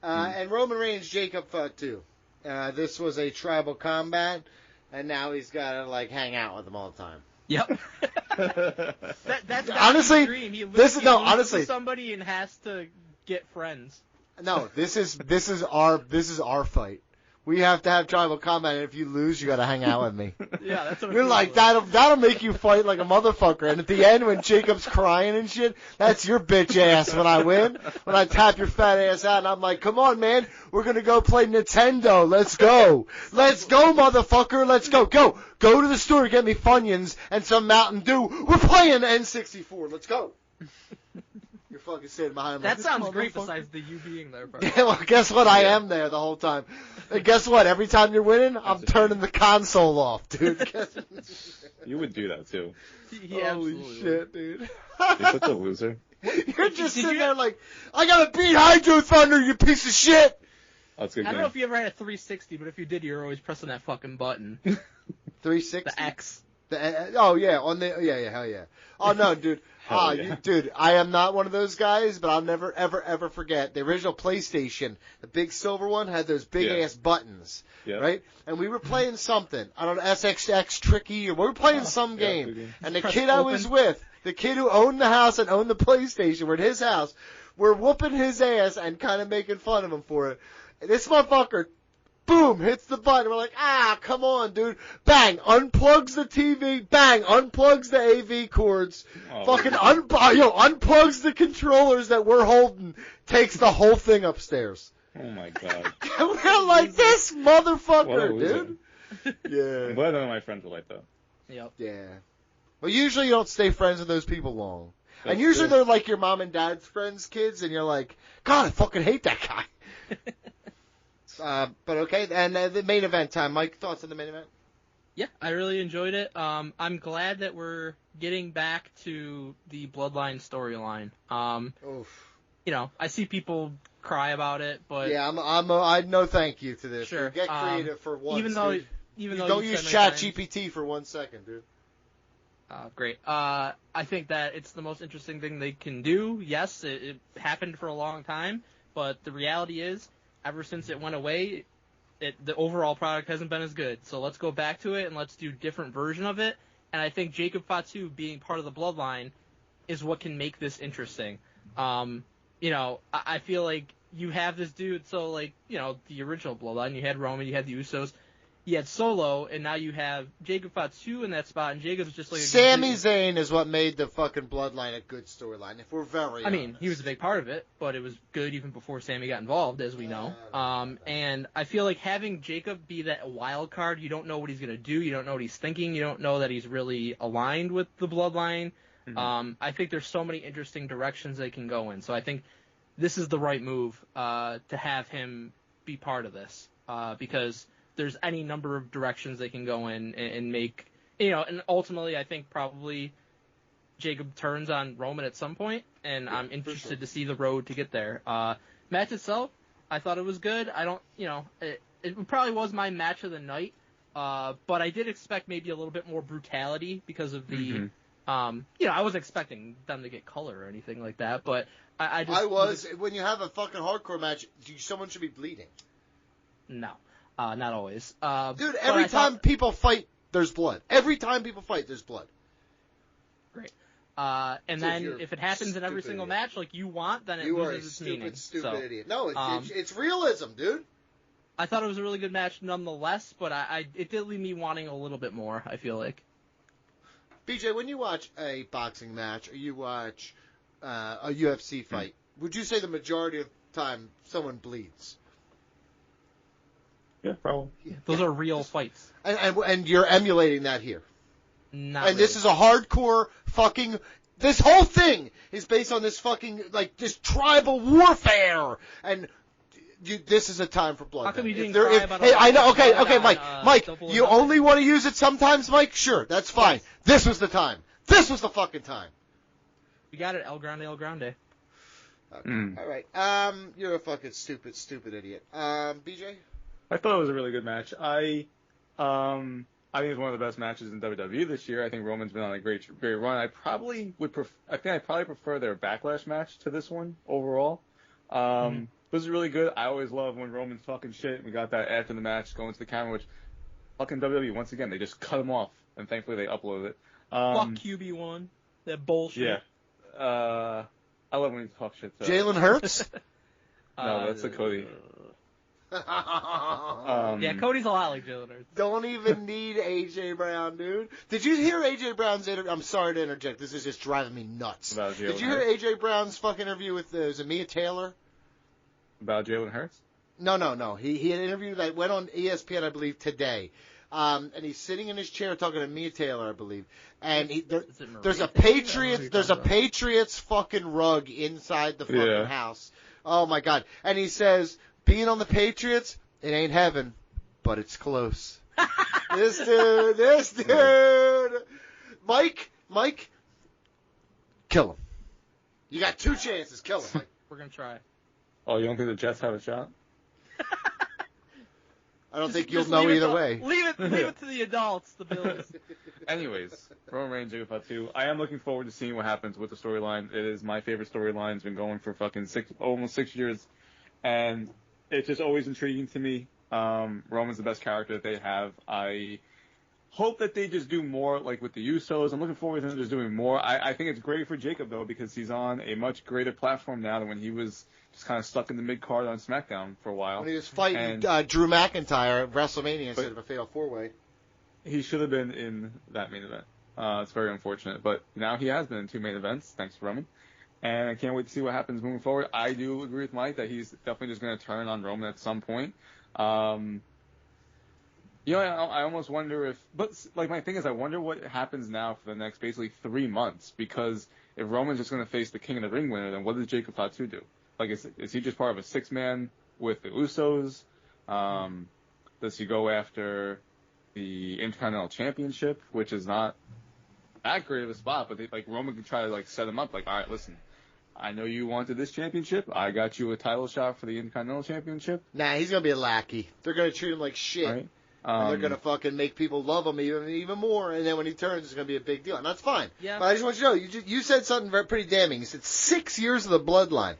And Roman Reigns, Jacob fucked too. This was a tribal combat, and now he's got to hang out with them all the time. Yep. That's honestly, his dream. He loses to somebody and has to get friends. No, this is our fight. We have to have tribal combat, and if you lose, you got to hang out with me. Yeah, that's what you're like that'll make you fight like a motherfucker. And at the end, when Jacob's crying and shit, that's your bitch ass when I win. When I tap your fat ass out, and I'm like, come on, man, we're gonna go play Nintendo. Let's go, motherfucker. Let's go to the store, get me Funyuns and some Mountain Dew. We're playing N64. Let's go. You're fucking sitting behind me. That sounds great besides the you being there, bro. Yeah, well, guess what? I am there the whole time. And guess what? Every time you're winning, I'm turning the console off, dude. You would do that, too. Holy shit, dude. You're such a loser. You're just sitting there like, I gotta beat Hydro Thunder, you piece of shit! That's good. I don't know if you ever had a 360, but if you did, you're always pressing that fucking button. 360? The X. Hell yeah. Oh no, dude. Dude, I am not one of those guys, but I'll never, ever, ever forget the original PlayStation. The big silver one had those big ass buttons, right? And we were playing something. I don't know, SXX Tricky, or we were playing some game. And the kid I was with, the kid who owned the house and owned the PlayStation, we're at his house. We're whooping his ass and kind of making fun of him for it. This motherfucker, boom, hits the button. We're like, come on, dude. Bang, unplugs the TV. Bang, unplugs the AV cords. Fucking unplugs the controllers that we're holding. Takes the whole thing upstairs. Oh my god. We're like, this motherfucker, dude. Yeah. I'm glad none of my friends are like that. Yep. Yeah. Well, usually you don't stay friends with those people long. That's and usually true. they're like your mom and dad's friends' kids, and you're like, God, I fucking hate that guy. But okay, and the main event time. Mike, thoughts on the main event? Yeah, I really enjoyed it. I'm glad that we're getting back to the Bloodline storyline. You know, I see people cry about it, but yeah, I no thank you to this. Sure. Dude. Get creative for once. Even though don't use Chat GPT for 1 second, dude. Great. I think that it's the most interesting thing they can do. Yes, it happened for a long time, but the reality is, ever since it went away, the overall product hasn't been as good. So let's go back to it and let's do a different version of it. And I think Jacob Fatu being part of the Bloodline is what can make this interesting. You know, I feel like you have this dude, so like, you know, the original Bloodline, you had Roman, you had the Usos, you had Solo, and now you have Jacob Fatu in that spot, and Jacob's just like Sami Zayn is what made the fucking Bloodline a good storyline, if we're very honest. mean, he was a big part of it, but it was good even before Sami got involved, as we know. And I feel like having Jacob be that wild card, you don't know what he's going to do, you don't know what he's thinking, you don't know that he's really aligned with the Bloodline. Mm-hmm. I think there's so many interesting directions they can go in, so I think this is the right move to have him be part of this, because there's any number of directions they can go in and make, you know, and ultimately I think probably Jacob turns on Roman at some point, and I'm interested to see the road to get there. Match itself, I thought it was good. I don't, you know, it probably was my match of the night, but I did expect maybe a little bit more brutality because of the, you know, I wasn't expecting them to get color or anything like that, but I when you have a fucking hardcore match, someone should be bleeding. No. Not always. Dude, every time people fight, there's blood. Every time people fight, there's blood. Great. And then if it happens in every single match like you want, then it loses its meaning. You are a stupid idiot. No, it's realism, dude. I thought it was a really good match nonetheless, but it did leave me wanting a little bit more, I feel like. BJ, when you watch a boxing match or you watch a UFC fight, would you say the majority of the time someone bleeds? Yeah, probably. Those are real fights. And you're emulating that here. Not and really. This is a hardcore fucking... This whole thing is based on this fucking, like, this tribal warfare. And this is a time for blood. How come you didn't cry about Hey, I know, okay, on, Mike, you only want to use it sometimes, Mike? Sure, that's fine. Yes. This was the time. This was the fucking time. You got it, El Grande, El Grande. Okay. All right. You're a fucking stupid idiot. BJ? I thought it was a really good match. I think it's one of the best matches in WWE this year. I think Roman's been on a great run. I probably prefer their Backlash match to this one overall. This is really good. I always love when Roman's talking shit. We got that after the match going to the camera, which fucking WWE, once again, they just cut him off, and thankfully they uploaded it. Fuck QB1. That bullshit. Yeah. I love when he talks shit. So. Jalen Hurts? No, that's a Cody. Yeah, Cody's a lot like Jalen Hurts. Don't even need AJ Brown, dude. Did you hear AJ Brown's interview? I'm sorry to interject. This is just driving me nuts. About Jalen Did you hear AJ Brown's fucking interview with Mia Taylor? About Jalen Hurts? No. He had an interview that went on ESPN, I believe, today. And he's sitting in his chair talking to Mia Taylor, I believe. And there's a Patriots fucking rug inside the fucking house. Oh my God. And he says, being on the Patriots, it ain't heaven, but it's close. This dude. Mike, kill him. You got 2 chances. Kill him, Mike. We're going to try. Oh, you don't think the Jets have a shot? I don't think Just you'll know leave it either to- way. Leave it to the adults, the Bills. Anyways, Roman Reigns, Jacob Fatu. I am looking forward to seeing what happens with the storyline. It is my favorite storyline. It's been going for fucking almost 6 years, and it's just always intriguing to me. Roman's the best character that they have. I hope that they just do more, like with the Usos. I'm looking forward to them just doing more. I think it's great for Jacob though, because he's on a much greater platform now than when he was just kind of stuck in the mid card on SmackDown for a while. When he was fighting And- Drew McIntyre at WrestleMania instead of a Fatal 4-Way. He should have been in that main event. It's very unfortunate, but now he has been in 2 main events, thanks to Roman. And I can't wait to see what happens moving forward. I do agree with Mike that he's definitely just going to turn on Roman at some point. You know, I almost wonder if, but like my thing is, I wonder what happens now for the next basically 3 months, because if Roman's just going to face the King of the Ring winner, then what does Jacob Fatu do? Like, is he just part of a 6-man with the Usos? Does he go after the Intercontinental Championship, which is not that great of a spot, but Roman could try to like set him up, like, all right, listen, I know you wanted this championship, I got you a title shot for the Intercontinental Championship. Nah, he's gonna be a lackey. They're gonna treat him like shit. Right? And they're gonna fucking make people love him even more, and then when he turns, it's gonna be a big deal, and that's fine. Yeah. But I just want you to know, you said something pretty damning. You said 6 years of the Bloodline.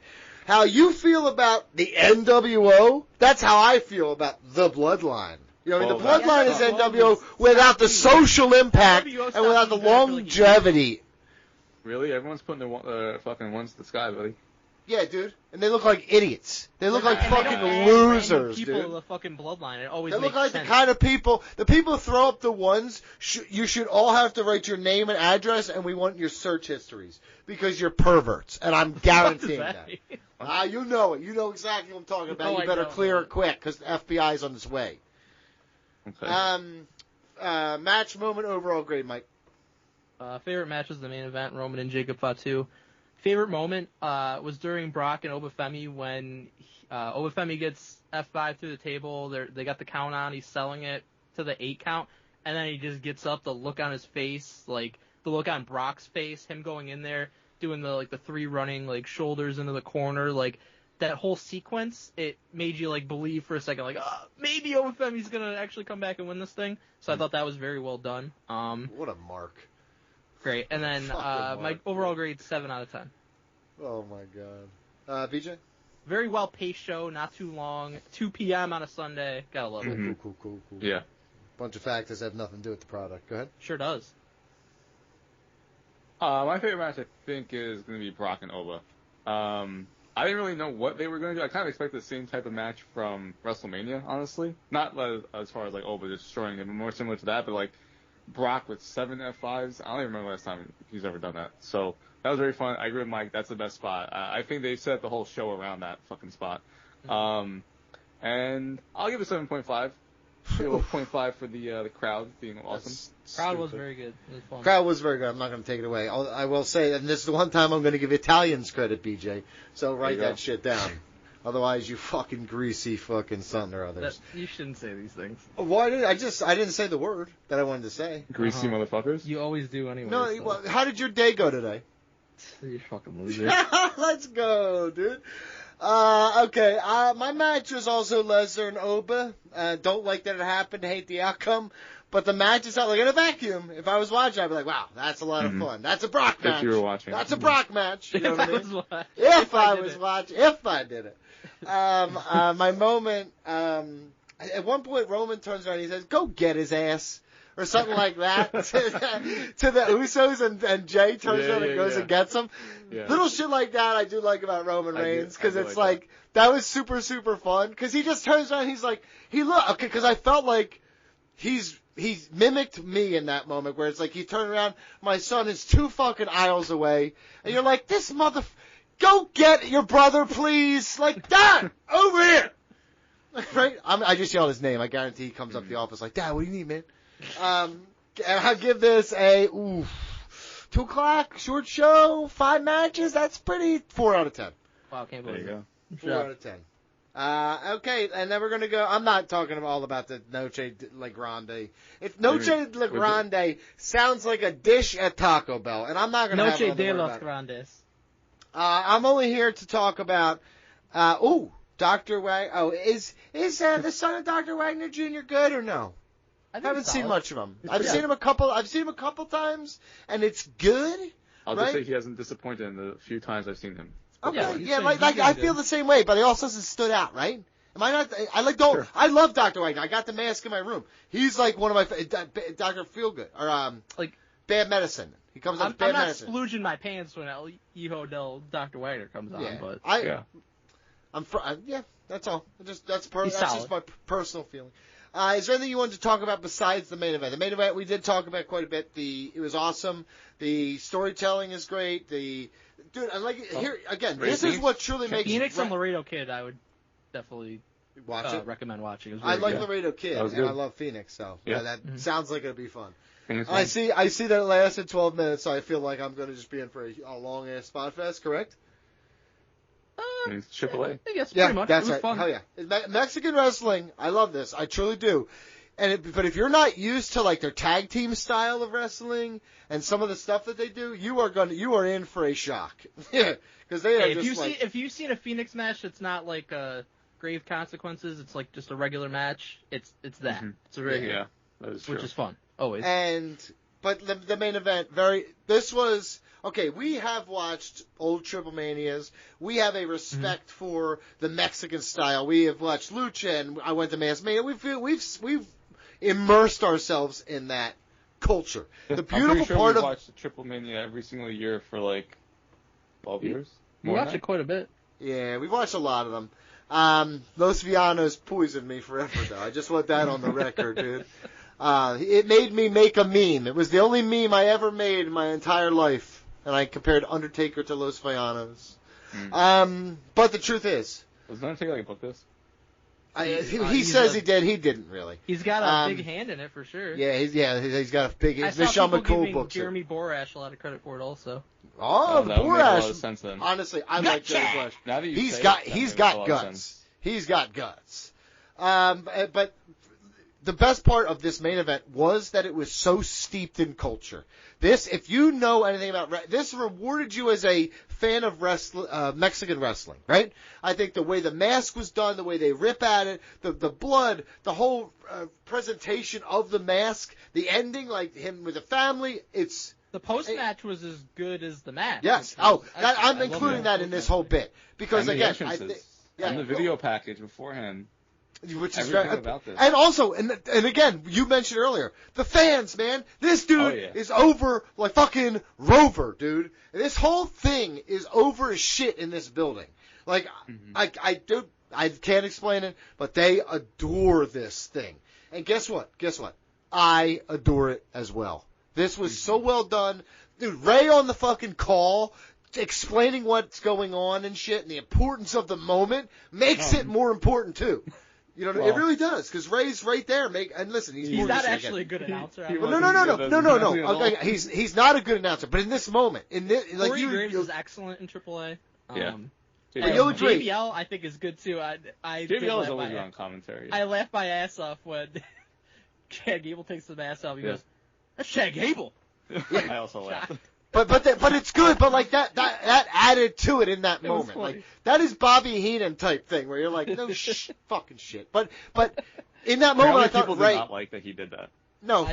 How you feel about the NWO? That's how I feel about the Bloodline. You know, I mean, the Well, Bloodline that's is not NWO without the social impact NWO and without the stopped being bad for like a year. longevity. Really? Everyone's putting the fucking ones to the sky, buddy. Yeah, dude. And they look like idiots. They look like And they don't fucking add losers, random people dude. to the fucking bloodline. It always They look makes like sense. the kind of people, the people who throw up the ones, you should all have to write your name and address, and we want your search histories, because you're perverts, and I'm What does guaranteeing that that. mean? You know it. You know exactly what I'm talking about. Oh, You I better know. clear it quick, because the FBI's on its way. Okay. Match moment overall grade, Mike. Favorite match was the main event, Roman and Jacob Fatu. Favorite moment was during Brock and Obafemi when Obafemi gets F5 through the table. They got the count on. He's selling it to the 8 count, and then he just gets up. The look on his face, like the look on Brock's face, him going in there doing the 3 running like shoulders into the corner, like that whole sequence. It made you like believe for a second, like maybe Obafemi's gonna actually come back and win this thing. So I thought that was very well done. What a mark. Great. And then Fucking my mark. overall grade 7 out of 10. Oh, my God. BJ? Very well paced show, not too long. 2 p.m. on a Sunday. Gotta love it. Mhm. Cool. Yeah. Bunch of factors have nothing to do with the product. Go ahead. Sure does. My favorite match, I think, is going to be Brock and Oba. I didn't really know what they were going to do. I kind of expected the same type of match from WrestleMania, honestly. Not as far as like Oba just destroying him, but more similar to that. But like Brock with 7 F5s, I don't even remember last time he's ever done that. So that was very fun. I agree with Mike. That's the best spot. I think they set the whole show around that fucking spot. And I'll give it 7.5. Give it a 0.5 for the crowd being awesome. Crowd was very good. It was fun. Crowd was very good. I'm not going to take it away. I will say, and this is the one time I'm going to give Italians credit, BJ. So write There you that go. shit down. Otherwise, you fucking greasy fucking something or That, others. you shouldn't say these things. Why did I didn't say the word that I wanted to say. Greasy motherfuckers. You always do anyway. No, so. well, how did your day go today? You fucking loser. Let's go, dude. Okay, my match was also Lesnar and Oba. Don't like that it happened, hate the outcome. But the match is not like in a vacuum. If I was watching, I'd be like, wow, that's a lot of fun. That's a Brock match. If you were watching. That's a Brock match. You know If what I I mean? was watching. If I did was it. watching, if I did it. My moment, at one point Roman turns around and he says, go get his ass. Or something like that to the Usos, and Jay turns around and goes and gets him. Yeah. Little shit like that I do like about Roman I do- Reigns, I because do it's like like, that was super, super fun. Because he just turns around and he's like, because I felt like he mimicked me in that moment where it's like he turned around, my son is 2 fucking aisles away, and you're like, this go get your brother, please. Like, Dad, over here. Right? I just yelled his name. I guarantee he comes up to the office like, Dad, what do you need, man? And I'll give this a 2 o'clock, short show, 5 matches. That's pretty 4 out of 10. Wow, can't There believe you it. go. 4 out of 10. Okay, and then we're gonna go. I'm not talking all about the Noche La Grande. If Noche La Grande sounds like a dish at Taco Bell, and I'm not gonna have Noche another de word los about it. Grandes. I'm only here to talk about. Dr. Wagner. Oh, is the son of Dr. Wagner Jr. good or no? I haven't seen much of him. I've seen him a couple times, and it's good. I'll just say he hasn't disappointed in the few times I've seen him. Okay, yeah, like I feel the same way, but he also hasn't stood out, right? Am I not? Sure. I love Dr. Wagner. I got the mask in my room. He's like one of my Dr. Feelgood or like Bad Medicine. He comes on Bad Medicine. I'm not splooging my pants when El Hijo del Dr. Wagner comes on, but yeah, that's all. That's just my personal feeling. Is there anything you wanted to talk about besides the main event? The main event we did talk about quite a bit. It was awesome. The storytelling is great. Dude, I like it. Here again. This is what truly makes Phoenix and Laredo Kid. I would definitely watch it. recommend watching. I like Laredo Kid and I love Phoenix, so that sounds like it'll be fun. I see that it lasted 12 minutes, so I feel like I'm going to just be in for a long ass spot fest. Correct? It's AAA. I guess pretty much. That's it was right. fun. Hell yeah. Mexican wrestling, I love this. I truly do. But if you're not used to like their tag team style of wrestling and some of the stuff that they do, you are in for a shock. Yeah, because they are if you've seen a Phoenix match that's not like grave consequences, it's like just a regular match. It's that. It's a regular, that is true. which is fun always. But the main event, this was. Okay, we have watched old Triple Manias. We have a respect for the Mexican style. We have watched Lucha, and I went to Mass Mania. We've immersed ourselves in that culture. The beautiful part of watched Triple Mania every single year for like 12 years. We watched it quite a bit. Yeah, we've watched a lot of them. Los Villanos poisoned me forever, though. I just want that on the record, dude. It made me make a meme. It was the only meme I ever made in my entire life. And I compared Undertaker to Los Villanos. But the truth is... Was Undertaker like a book this? He says he did. He didn't really. He's got a big hand in it for sure. Yeah, he's got a big... I saw people giving Jeremy Borash a lot of credit for it also. Oh, the Borash. Makes a lot of sense then. Honestly, I like Jeremy Borash. Now that He's got guts. He's got guts. But the best part of this main event was that it was so steeped in culture. This, if you know anything about this, rewarded you as a fan of Mexican wrestling, right? I think the way the mask was done, the way they rip at it, the blood, the whole presentation of the mask, the ending, like him with the family, it's... The post-match was as good as the match. Yes. I'm including that in this whole bit. Because, again, and the video package beforehand... Which is everything about this. And also, and again, you mentioned earlier, the fans, man. This dude is over like fucking Rover, dude. This whole thing is over as shit in this building. Like, I can't explain it, but they adore this thing. And guess what? I adore it as well. This was so well done. Dude, Ray on the fucking call, explaining what's going on and shit, and the importance of the moment makes it more important, too. You know, it really does, because Ray's right there. And listen, he's not actually a good announcer. No. Okay, he's not a good announcer, but in this moment, Corey Graves is excellent in AAA. But you'll agree. JBL, I think, is good too. JBL is always good on commentary. I laugh my ass off when Chad Gable takes the mask off. He goes, "That's Chad Gable." I also laugh. But it's good. But like that added to it in that moment. Like that is Bobby Heenan type thing where you're like, no fucking shit. But in that moment, I thought people did not like that he did that. No,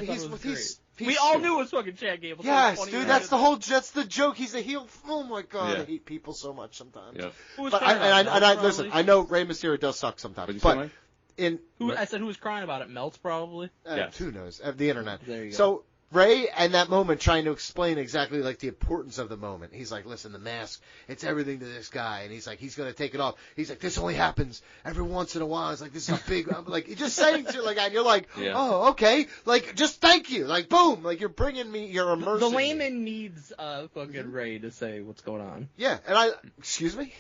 we all knew it was fucking Chad Gable. Yes, dude, that's the joke. He's a heel. Oh my god, I hate people so much sometimes. Yeah. Listen, I know Rey Mysterio does suck sometimes, but I said who was crying about it? Melts probably. Who knows? The internet. There you go. So Ray, and that moment, trying to explain exactly like the importance of the moment. He's like, listen, the mask, it's everything to this guy, and he's like, he's gonna take it off. He's like, this only happens every once in a while. It's like, this is a big, like, just saying shit like that, and you're like, oh, okay, like, just thank you, like, boom, like, you're bringing me, you're immersing The layman needs fucking Ray to say what's going on. Yeah, and excuse me?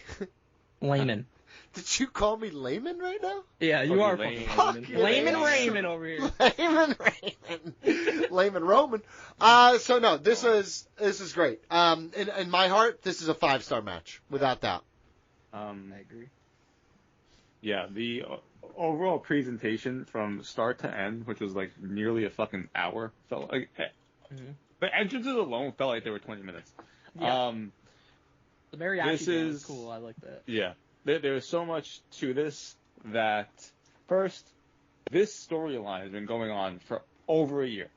Layman. Did you call me layman right now? Yeah, you are fucking layman Raymond over here. Layman Roman. So no, this is great. In my heart, this is a 5-star match without doubt. I agree. Yeah, the overall presentation from start to end, which was like nearly a fucking hour, felt like the entrances alone felt like they were 20 minutes. Yeah. The mariachi was cool. I like that. Yeah. there's so much to this that, first, this storyline has been going on for over a year.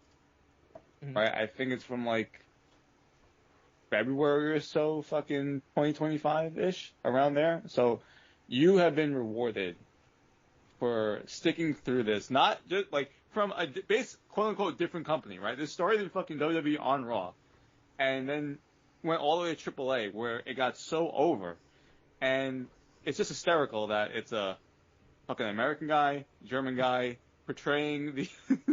Mm-hmm. Right? I think it's from like February or so, fucking 2025-ish, around there. So you have been rewarded for sticking through this, not just like from a base, quote unquote, different company, right? This started in fucking WWE on Raw, and then went all the way to AAA, where it got so over, and it's just hysterical that it's a fucking American guy, German guy, portraying the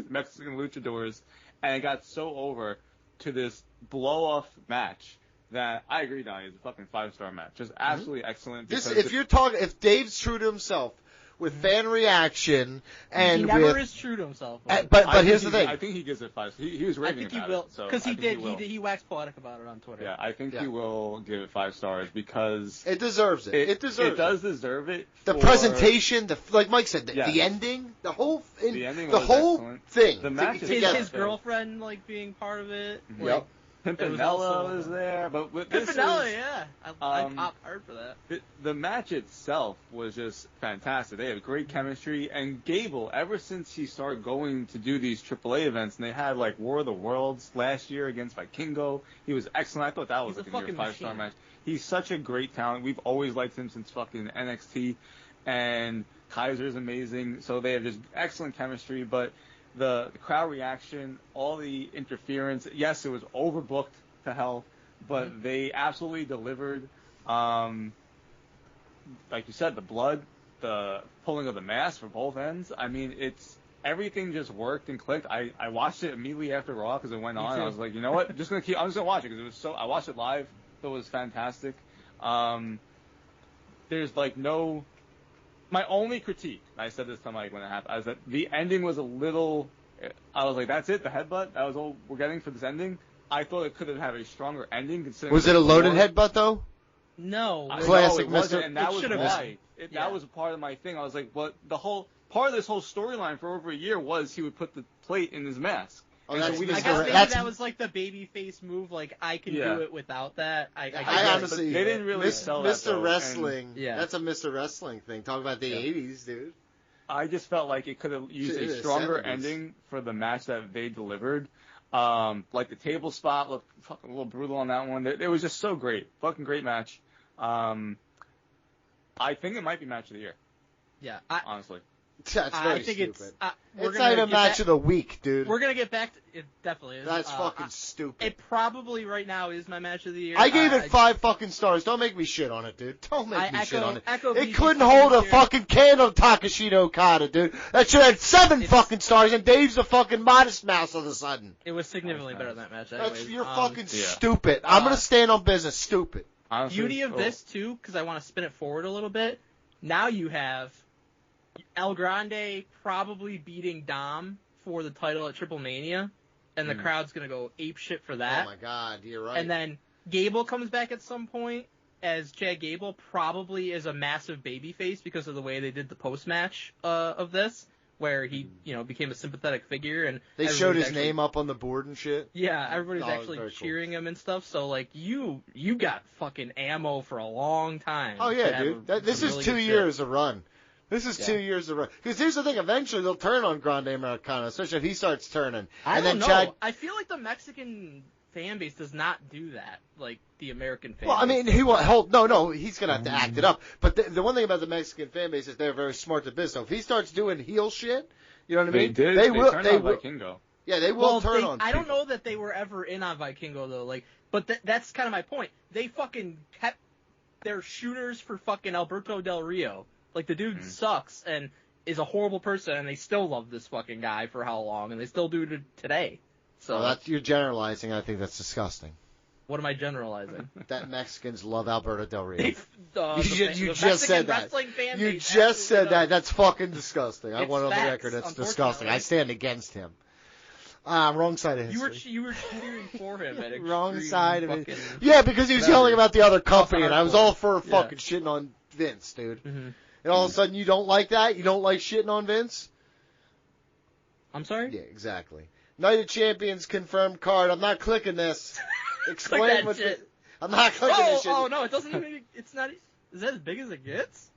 Mexican luchadors, and it got so over to this blow-off match that I agree, Donnie, is a fucking 5-star match. Just absolutely excellent. If Dave's true to himself, with fan reaction and he never is true to himself. But here's the thing. I think he gives it 5. He was raving about it. I think he will, because he did. He waxed poetic about it on Twitter. Yeah, I think he will give it 5 stars because it deserves it. It deserves. It does deserve it. The presentation, like Mike said, the ending, the whole thing, the match, his girlfriend like being part of it. Yep. Pimpinella was there, but Pimpinella, yeah, I popped hard for that. The match itself was just fantastic. They had great chemistry, and Gable, ever since he started going to do these AAA events, and they had like War of the Worlds last year against Vikingo, he was excellent. I thought that was like a near 5-star match. He's such a great talent. We've always liked him since fucking NXT, and Kaiser's amazing. So they have just excellent chemistry, but the crowd reaction, all the interference, yes, it was overbooked to hell, but they absolutely delivered. Like you said, the blood, the pulling of the mask for both ends. I mean, everything just worked and clicked. I watched it immediately after Raw because it went on. I was like, you know what? I'm just gonna watch it because I watched it live. So it was fantastic. There's like no. My only critique, and I said this to Mike when it happened, is that the ending was a little. I was like, that's it, the headbutt? That was all we're getting for this ending? I thought it could have had a stronger ending. Considering was it a loaded headbutt, though? No. Classic, it wasn't, and that was why. That was a part of my thing. I was like, well, the whole part of this whole storyline for over a year was he would put the plate in his mask. Oh, I guess maybe that was like the babyface move. Like I can do it without that. I honestly, they didn't really sell that. Mr. Wrestling. That's a Mr. Wrestling thing. Talk about the '80s, dude. I just felt like it could have used a stronger ending for the match that they delivered. Like the table spot looked fucking a little brutal on that one. It was just so great, fucking great match. I think it might be match of the year. Yeah, honestly. That's very stupid. It's not even match of the week, dude. We're going to get back to it. Definitely is. That's fucking stupid. It probably right now is my match of the year. I gave it 5 fucking stars. Don't make me shit on it, dude. Don't make me shit on it. It couldn't BG hold a fucking candle to Takashita Okada, dude. That should have 7 fucking stars, and Dave's a fucking modest mouse all of a sudden. It was significantly better than that match. Anyways. You're fucking stupid. I'm going to stand on business. Stupid. Honestly, beauty of this, too, because I want to spin it forward a little bit. Now you have El Grande probably beating Dom for the title at Triple Mania, and the crowd's going to go apeshit for that. Oh, my God, you're right. And then Gable comes back at some point as Chad Gable, probably is a massive babyface because of the way they did the post-match of this, where he became a sympathetic figure. And they showed his name up on the board and shit. Yeah, everybody's actually cheering him and stuff. So, like, you got fucking ammo for a long time. Oh, yeah, dude. This is really 2 years of run. This is 2 years of run. Because here's the thing, eventually they'll turn on Grande Americano, especially if he starts turning. I don't know. I feel like the Mexican fan base does not do that, like the American fan base. Well, I mean, he will hold. No, he's going to have to act it up. But the one thing about the Mexican fan base is they're very smart to business. So if he starts doing heel shit, you know what I mean? They will. Vikingo. Yeah, they will turn on. I don't know that they were ever in on Vikingo, though. Like, but that's kind of my point. They fucking kept their shooters for fucking Alberto Del Rio. Like, the dude sucks and is a horrible person, and they still love this fucking guy for how long, and they still do it today. So you're generalizing. I think that's disgusting. What am I generalizing? That Mexicans love Alberto Del Rio. You just said that. You just said that. That's fucking disgusting. I want it on the record. That's disgusting. I stand against him. Wrong side of history. You were cheering for him at wrong side of it. Yeah, because he was yelling about the other company, and I was all for fucking shitting on Vince, dude. Mm-hmm. And all of a sudden, you don't like that? You don't like shitting on Vince? I'm sorry? Yeah, exactly. Night of Champions confirmed card. I'm not clicking this. Explain what shit. I'm not clicking this shit. Oh, no, it doesn't even... It's not... Is that as big as it gets?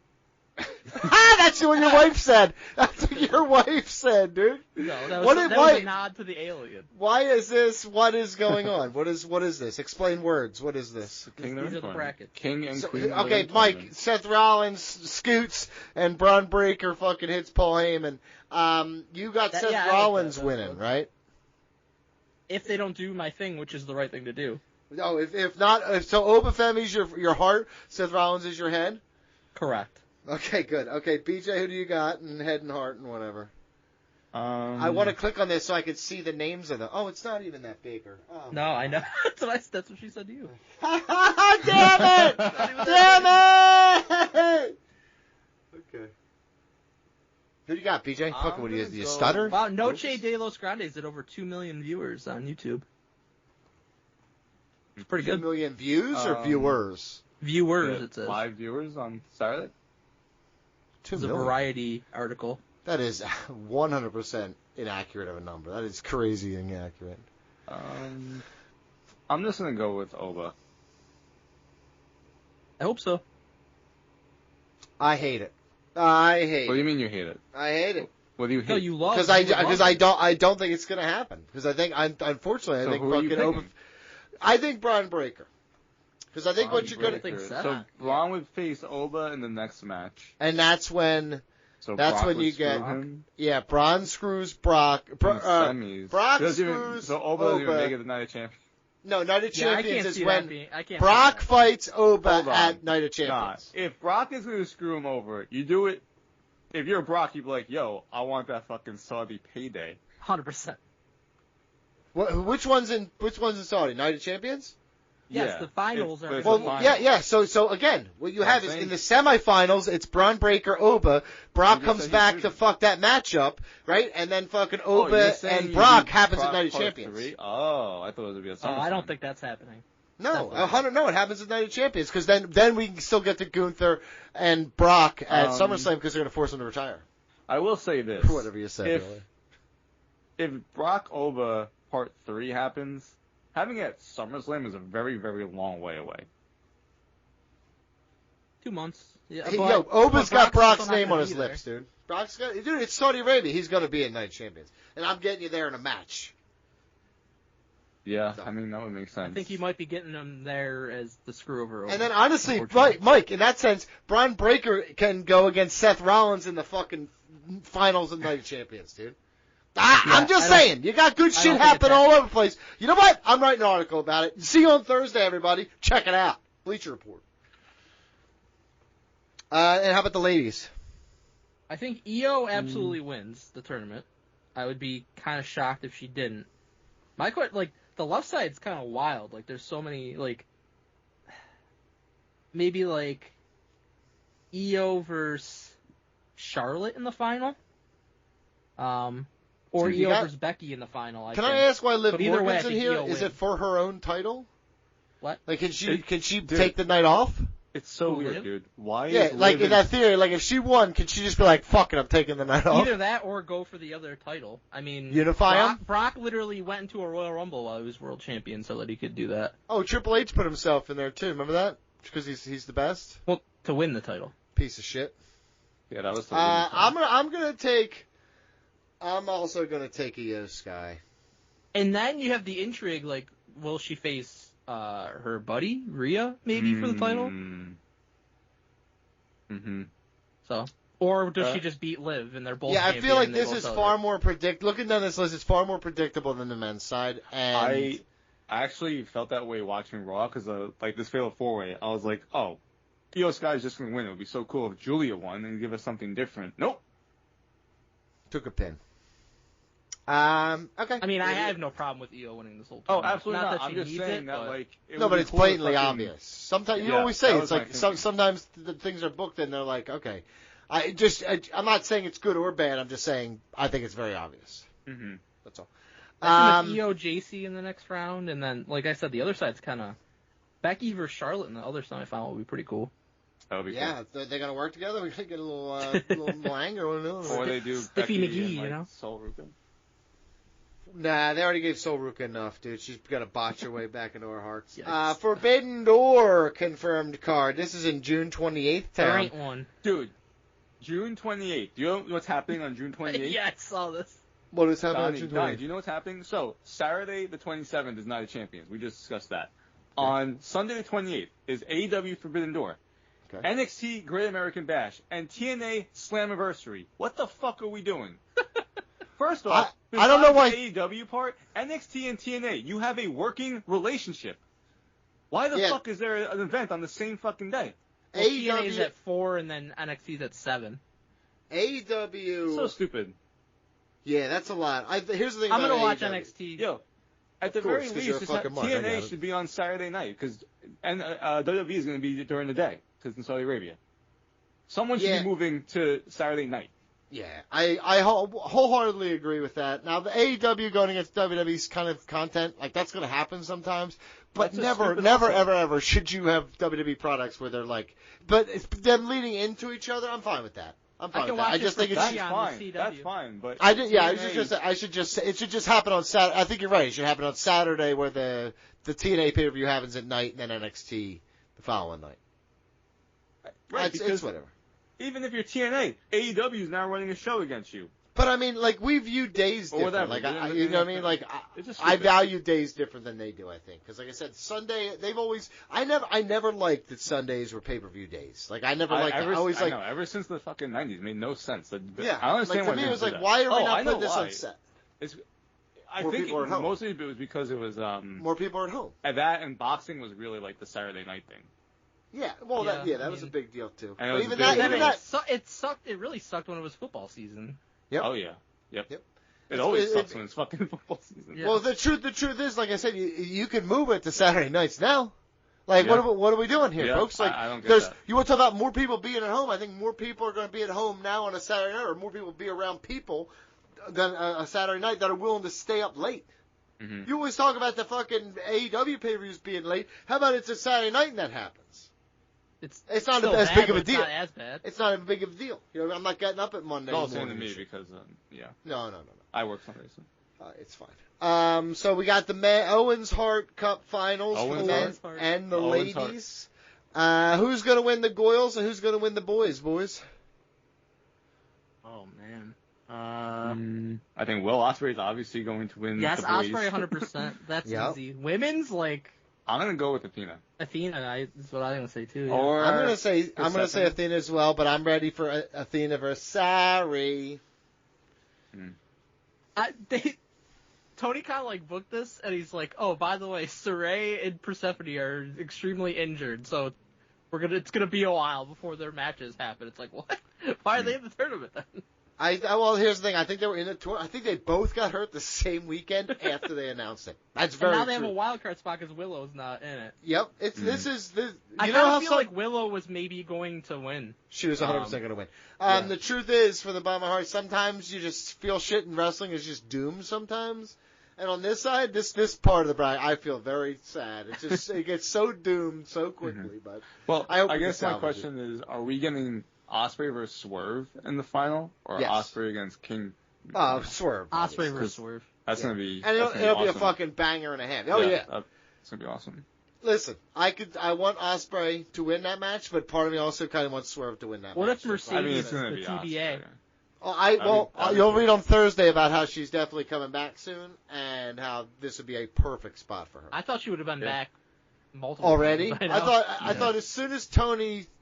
That's what your wife said. That's what your wife said, dude. No, that was a nod to the alien. Why is this? What is going on? What is this? Explain words. What is this? These are the brackets. King and Queen. Okay, Mike, Seth Rollins scoots and Braun Breaker fucking hits Paul Heyman. You got Seth Rollins winning, right? If they don't do my thing, which is the right thing to do. No, if not, so Obafemi's your heart, Seth Rollins is your head? Correct. Okay, good. Okay, BJ, who do you got? And head and heart and whatever. I want to click on this so I can see the names of them. Oh, it's not even that big. Oh. No, I know. That's what she said to you. Damn it! Damn it! Okay. Who do you got, BJ? Fucking, what do you stutter? Wow, Noche de los Grandes did over 2 million viewers on YouTube. It's pretty good. 2 million views or viewers? Viewers, it says. 5 viewers on Saturday. It's a Variety article. That is 100% inaccurate of a number. That is crazy inaccurate. I'm just going to go with Oba. I hope so. I hate it. I hate it. What do you mean you hate it? I hate it. What do you hate? No, you love it. Because I don't think it's going to happen. Because unfortunately, I think fucking Oba. I think Braun Breaker. Because I think what you're going to... So Braun would face Oba in the next match. And that's when... So that's Brock when you get... him. Yeah, Braun screws Brock. Brock screws so Oba doesn't even make it the Night of Champions. No, Night of Champions is when I Brock fights Oba at Night of Champions. Nah, if Brock is going to screw him over, you do it... If you're Brock, you'd be like, yo, I want that fucking Saudi payday. 100%. Which one's in Saudi? Night of Champions? Yes, the finals are. Well, yeah. So again, what you have is in the semifinals, it's Braun Breaker, Oba. Brock comes back to fuck that matchup, right? And then fucking Oba and Brock happens at Night of Champions. 3? Oh, I thought it would be a SummerSlam. I don't think that's happening. No, it happens at Night of Champions because then we can still get to Gunther and Brock at SummerSlam because they're gonna force him to retire. I will say this: whatever you said. If Brock Oba Part 3 happens. Having it at SummerSlam is a very, very long way away. 2 months. Yeah, Oba's got Brock's name on his lips, dude. It's Saudi Arabia. He's going to be in Night Champions. And I'm getting you there in a match. Yeah, I mean, that would make sense. I think you might be getting him there as the screw over. And then, honestly, Mike, in that sense, Braun Breaker can go against Seth Rollins in the fucking finals of Night of Champions, dude. I'm just saying, you got good shit happening all over the place. You know what? I'm writing an article about it. See you on Thursday, everybody. Check it out. Bleacher Report. And how about the ladies? I think Io absolutely wins the tournament. I would be kind of shocked if she didn't. The left side's kind of wild. Like, there's so many, maybe, Io versus Charlotte in the final. Or Io versus Becky in the final. Can I ask why Liv Morgan's in here? Is it for her own title? What? Can she take the night off? It's so weird, dude. Why? Yeah, in that theory, if she won, could she just be like, "Fuck it, I'm taking the night off"? Either that or go for the other title. I mean, unify him. Brock literally went into a Royal Rumble while he was world champion, so that he could do that. Oh, Triple H put himself in there too. Remember that? Because he's the best. Well, to win the title. Piece of shit. Yeah, that was. I'm also gonna take Io Sky. And then you have the intrigue, will she face her buddy, Rhea, maybe, for the title? Mm-hmm. So, or does she just beat Liv and they're both? Yeah, I feel like this is far more Looking down this list, it's far more predictable than the men's side. And I actually felt that way watching Raw because this Fatal 4-Way, I was like, oh, Io Sky is just gonna win. It would be so cool if Julia won and give us something different. Nope. Took a pin. Okay. I mean, I have no problem with Io winning this whole tournament. Oh, absolutely not. That I'm just saying that, but it's blatantly obvious. Sometimes you always say it's sometimes the things are booked and they're like, okay. I'm not saying it's good or bad. I'm just saying I think it's very obvious. Mm-hmm. That's all. Io JC in the next round, and then, like I said, the other side's kind of Becky versus Charlotte in the other semifinal would be pretty cool. That would be cool. Yeah, they're gonna work together. We could get a little anger or they do Stiffy Becky McGee, and, Sol Ruka. Nah, they already gave Sol Ruka enough, dude. She's got to botch her way back into our hearts. Yikes. Forbidden Door confirmed card. This is in June 28th. There Tom. ain't one. Dude, June 28th. Do you know what's happening on June 28th? Yeah, I saw this. What is happening on Donnie, June Donnie, 28th? do you know what's happening? So, Saturday the 27th is Night of Champions. We just discussed that. On Sunday the 28th is AEW Forbidden Door, Okay. NXT Great American Bash, and TNA Slammiversary. What the fuck are we doing? First off, I don't know why- the AEW part, NXT and TNA, you have a working relationship. Why the fuck is there an event on the same fucking day? Well, TNA's at 4 and then NXT's at 7. AEW. So stupid. Yeah, that's a lot. Here's the thing. I'm about gonna watch AEW. NXT. Yo, at the Of course, very 'cause you're a least, fucking mark, I got TNA it. should be on Saturday night, and WWE is going to be during the day, because in Saudi Arabia. Someone should be moving to Saturday night. Yeah, I wholeheartedly agree with that. Now, the AEW going against WWE's kind of content, like, that's going to happen sometimes. But That's a never, stupid never, offer. ever should you have WWE products where they're like, but it's them leading into each other. I'm fine with that. I'm fine I can with that. watch I it just for think it's. free That's on the fine. CW. That's fine. But It should just happen on Saturday. I think you're right. It should happen on Saturday where the TNA pay per view happens at night and then NXT the following night. Right, It's whatever. even if you're TNA, AEW is now running a show against you. But I mean, like, we view days Or different. whatever. Like, Yeah, you know what I mean? Like, It's just I stupid. value days different than they do. I think because, like I said, Sunday they've always. I never liked that Sundays were pay per view days. Like, I never liked. I always like. know, ever since the fucking 90s, it made no sense. Yeah, I don't understand like, to why me they it was do like, that. why are we I not know putting this why. on set? I More think people are at home. mostly it was because it was More people are at home. and that and boxing was really like the Saturday night thing. Yeah, well, Yeah, that I was a mean- big deal too. And it But was even big. that, Then even that. it sucked. It really sucked when it was football season. Yep. Oh yeah, yep. Yep. It always it- sucks when it's fucking football season. Yeah. Well, the truth is, like I said, you can move it to Saturday nights now. Like, Yeah. what are we doing here, Yeah, folks? Like, I don't get there's that. you want to talk about more people being at home? I think more people are going to be at home now on a Saturday night, or more people be around people than a Saturday night that are willing to stay up late. Mhm. You always talk about the fucking AEW pay-per-views being late. How about it's a Saturday night and that happens? It's not still as bad, big of but a it's deal. not as bad. It's not as big of a deal. You know, I'm not getting up at Monday It's all the same morning. to me and shit. because yeah, No. I work Sundays. So. It's fine. So we got the Owens Hart Cup Finals for the Owens men Hart. and the Owens Hart. ladies. Who's going to win the Goyles and who's going to win the boys? Oh man. I think Will Ospreay is obviously going to win. Yes, the boys. Osprey 100%. That's Yep. easy. Women's like I'm gonna go with Athena. Athena. That's what I'm gonna say too. Yeah. Or I'm going to say Persephone. Athena as well, but I'm ready for Athena versus Sari. Tony Khan like booked this, and he's like, "Oh, by the way, Saray and Persephone are extremely injured, so it's gonna be a while before their matches happen." It's like, what? Why are they in the tournament then? Well, here's the thing. I think they were in the tour. I think they both got hurt the same weekend after they announced it. That's very And now they have true. a wild card spot because Willow's not in it. Yep. This is this. I You kind know how of feel some, like Willow was maybe going to win. she was 100% going to win. yeah. The truth is, for the bottom of my heart, sometimes you just feel shit in wrestling is just doomed sometimes. And on this side, this part of the bracket, I feel very sad. It just it gets so doomed so quickly. But Well, I hope we guess can my salvage question is: are we getting Ospreay versus Swerve in the final, or Yes. Ospreay against King? Swerve. Osprey obviously. versus Swerve. That's Yeah. gonna be. And that's it'll gonna be a awesome. fucking banger and a half. Oh yeah. It's gonna be awesome. Listen, I want Ospreay to win that match, but part of me also kind of wants Swerve to win that What match. if Mercedes, I mean, it's gonna the be TBA? Ospreay. You'll read on Thursday about how she's definitely coming back soon and how this would be a perfect spot for her. I thought she would have been Yeah. back multiple Already? times by I now. thought as soon as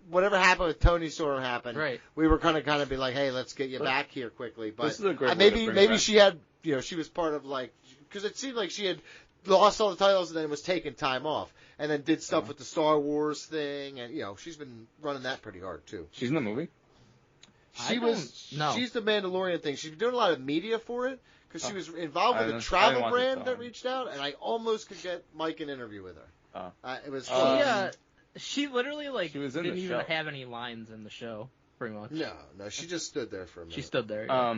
whatever happened with Tony Storm happened, Right. we were gonna kind of be like, hey, let's get you back here quickly. But This is a great way to maybe bring maybe back- she had she was part of because it seemed like she had lost all the titles and then was taking time off and then did stuff with the Star Wars thing and she's been running that pretty hard too. She's in the movie. She's the Mandalorian thing. She's been doing a lot of media for it because she was involved I with a didn't travel watch it, brand so- that reached out, and I almost could get Mike an interview with her. Oh. It was She literally She was in didn't the even show. have any lines in the show, pretty much. no, she just stood there for a minute. She stood there. Yeah.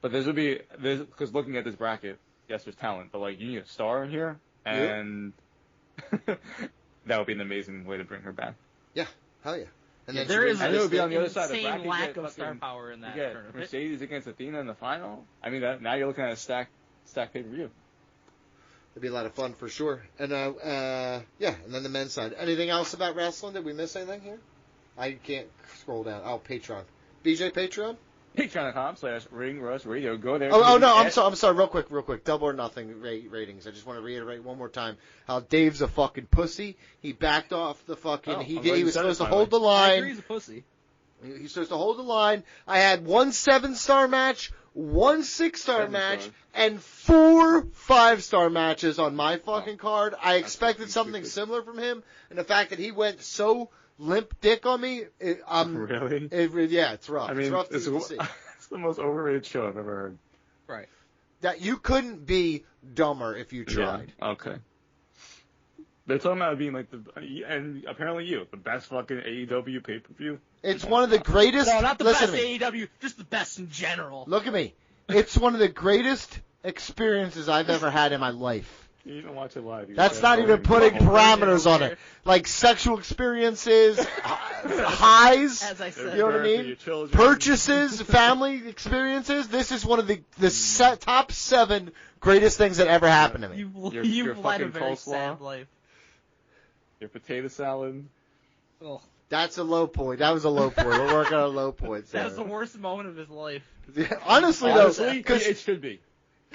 But because looking at this bracket, yes, there's talent, but like you need a star in here, and that would be an amazing way to bring her back. Hell yeah. And Yeah, then there she is And it would be on the other side of the insane bracket. lack You get of star fucking- power in that You get tournament. Mercedes against Athena in the final. I mean, now you're looking at a stacked stack pay-per-view. It'd be a lot of fun for sure. And yeah, and then the men's side. Anything else about wrestling? Did we miss anything here? I can't scroll down. Oh, Patreon. BJ, Patreon? Patreon.com/RingRustRadio. Go there. Oh no, I'm sorry. Real quick. Double or nothing ratings. I just want to reiterate one more time how Dave's a fucking pussy. He backed off the fucking. He was supposed to hold the line. I agree he's a pussy. He's supposed to hold the line. I had 1 7-star match, 1 6-star match, and 4 5-star matches on my fucking card. I expected something similar from him, and the fact that he went so limp dick on me, really? Yeah, it's rough. I mean, it's rough to see. It's the most overrated show I've ever heard. Right. That you couldn't be dumber if you tried. Yeah, okay. They're talking about it being like and apparently the best fucking AEW pay-per-view. It's one of the greatest. No, not the listen best to me. AEW, just the best in general. Look at me. It's one of the greatest experiences I've ever had in my life. You didn't watch it live. That's not even putting parameters on it. Like sexual experiences, highs, as I said. you know what I mean? Purchases, family experiences. This is one of the top 7 greatest things that ever happened to me. You've led a very sad life. Your potato salad. Ugh. That's a low point. That was a low point. We're working on low points. That was the worst moment of his life. Honestly, it should be.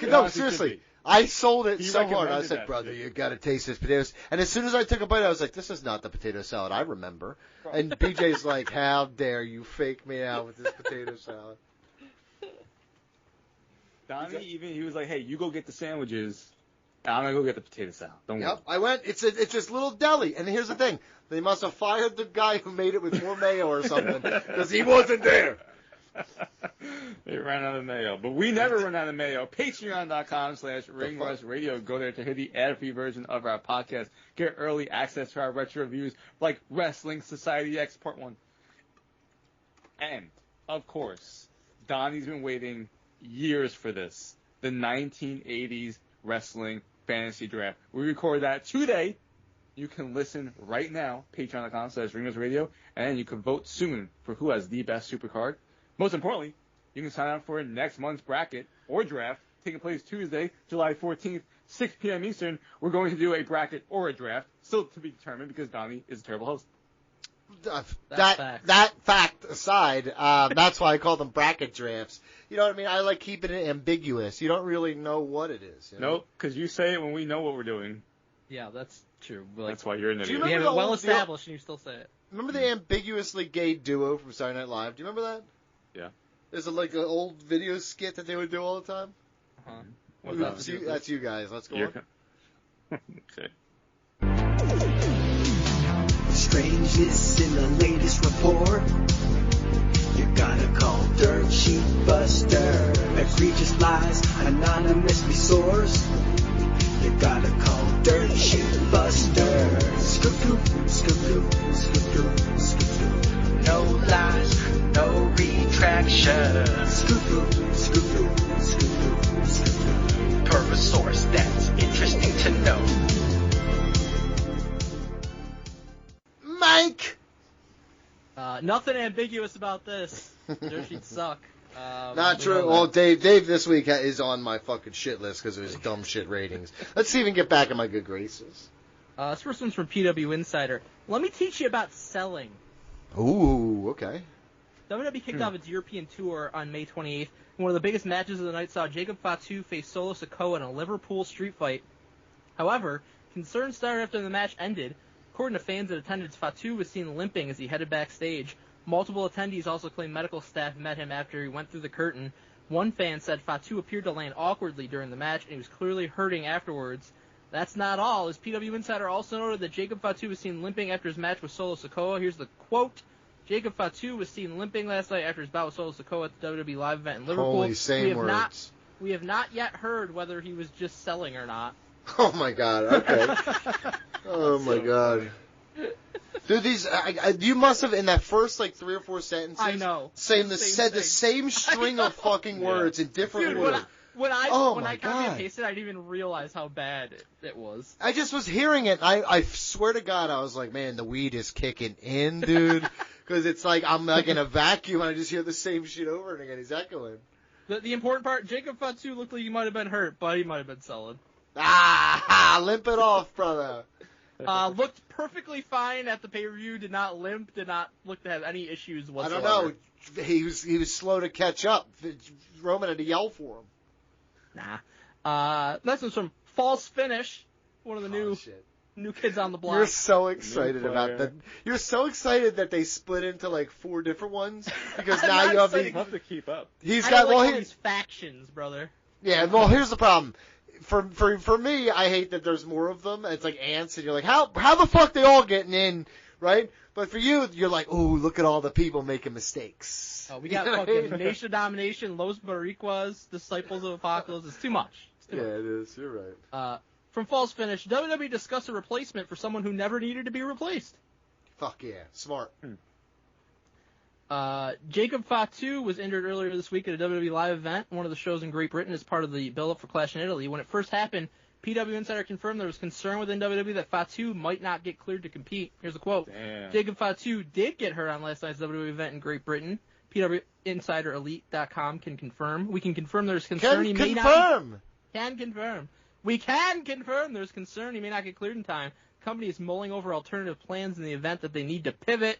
No, seriously. I sold it so hard. I said, that brother, shit. you got to taste this potatoes. And as soon as I took a bite, I was like, this is not the potato salad I remember. And BJ's like, how dare you fake me out with this potato salad. Donnie, he was like, hey, you go get the sandwiches. I'm going to go get the potato salad. Don't worry. Yep, I went. It's this little deli. And here's the thing. They must have fired the guy who made it with more mayo or something because he wasn't there. They ran out of mayo. But we never run out of mayo. Patreon.com/RingRustRadio. Go there to hear the ad-free version of our podcast. Get early access to our retro reviews like Wrestling Society X Part 1. And, of course, Donnie's been waiting years for this. The 1980s Wrestling Fantasy Draft. We record that today. You can listen right now. Patreon.com/RingRustRadio. And you can vote soon for who has the best supercard. Most importantly, you can sign up for next month's bracket or draft taking place Tuesday, July 14th, 6 p.m. Eastern. We're going to do a bracket or a draft, still to be determined because Donnie is a terrible host. That fact aside, that's why I call them bracket drafts. You know what I mean? I like keeping it ambiguous. You don't really know what it is. You know? Nope, because you say it when we know what we're doing. Yeah, that's true. That's why you're an idiot. We have it well established, and you still say it. Remember the ambiguously gay duo from Saturday Night Live? Do you remember that? Yeah. There's like an old video skit that they would do all the time. Uh-huh. That's you guys. Let's go on. Okay. Strangeness in the latest report. You gotta call Dirt Sheet Buster. Egregious lies anonymously sourced. You gotta call Dirt Sheet Buster. Scoop, scoop, scoop, scoop. No lies, no retraction. Scoop, scoop, scoop, scoop. Per a source that's interesting to know. Mike! Nothing ambiguous about this. Dirt sheets suck. Not true. Well, Dave this week is on my fucking shit list because of his dumb shit ratings. Let's see if we can get back in my good graces. This first one's from PW Insider. Let me teach you about selling. Ooh, okay. WWE kicked off its European tour on May 28th. One of the biggest matches of the night saw Jacob Fatu face Solo Sikoa in a Liverpool street fight. However, concerns started after the match ended. According to fans in attendance, Fatu was seen limping as he headed backstage. Multiple attendees also claimed medical staff met him after he went through the curtain. One fan said Fatu appeared to land awkwardly during the match and he was clearly hurting afterwards. That's not all, as PW Insider also noted that Jacob Fatu was seen limping after his match with Solo Sikoa. Here's the quote. Jacob Fatu was seen limping last night after his bout with Solo Sikoa at the WWE Live event in Liverpool. Holy same words. We have not yet heard whether he was just selling or not. Oh my god, okay. Oh my god. Dude, you must have, in that first, 3 or 4 sentences, I know. said the same string of fucking words in different Dude, words. When I copy and God. pasted, I didn't even realize how bad it was. I just was hearing it. I swear to God, I was like, man, the weed is kicking in, dude. Because it's like I'm like in a vacuum and I just hear the same shit over and again. He's echoing. The important part, Jacob Fatu looked like he might have been hurt, but he might have been selling. Limp it off, brother. Looked perfectly fine at the pay-per-view, did not limp, did not look to have any issues whatsoever. I don't know. He was slow to catch up. Roman had to yell for him. Nah. Next one's from False Finish, one of the new kids on the block. You're so excited about that. You're so excited that they split into like 4 different ones because now you have Tough to keep up. He's got all these factions, brother. Yeah, well, here's the problem. For me, I hate that there's more of them. It's like ants, and you're like, how the fuck they all getting in, right? But for you, you're like, oh, look at all the people making mistakes. Oh, we got fucking Nation of Domination, Los Boricuas, Disciples of Apocalypse. It's too much. It is. You're right. From False Finish, WWE discussed a replacement for someone who never needed to be replaced. Fuck yeah, smart. Jacob Fatu was injured earlier this week at a WWE live event, one of the shows in Great Britain as part of the build-up for Clash in Italy. When it first happened, PW Insider confirmed there was concern within WWE that Fatu might not get cleared to compete. Here's a quote. Damn. Jacob Fatu did get hurt on last night's WWE event in Great Britain. PWInsiderElite.com can confirm. We can confirm there's concern he may not... Can confirm. We can confirm there's concern he may not get cleared in time. Company is mulling over alternative plans in the event that they need to pivot.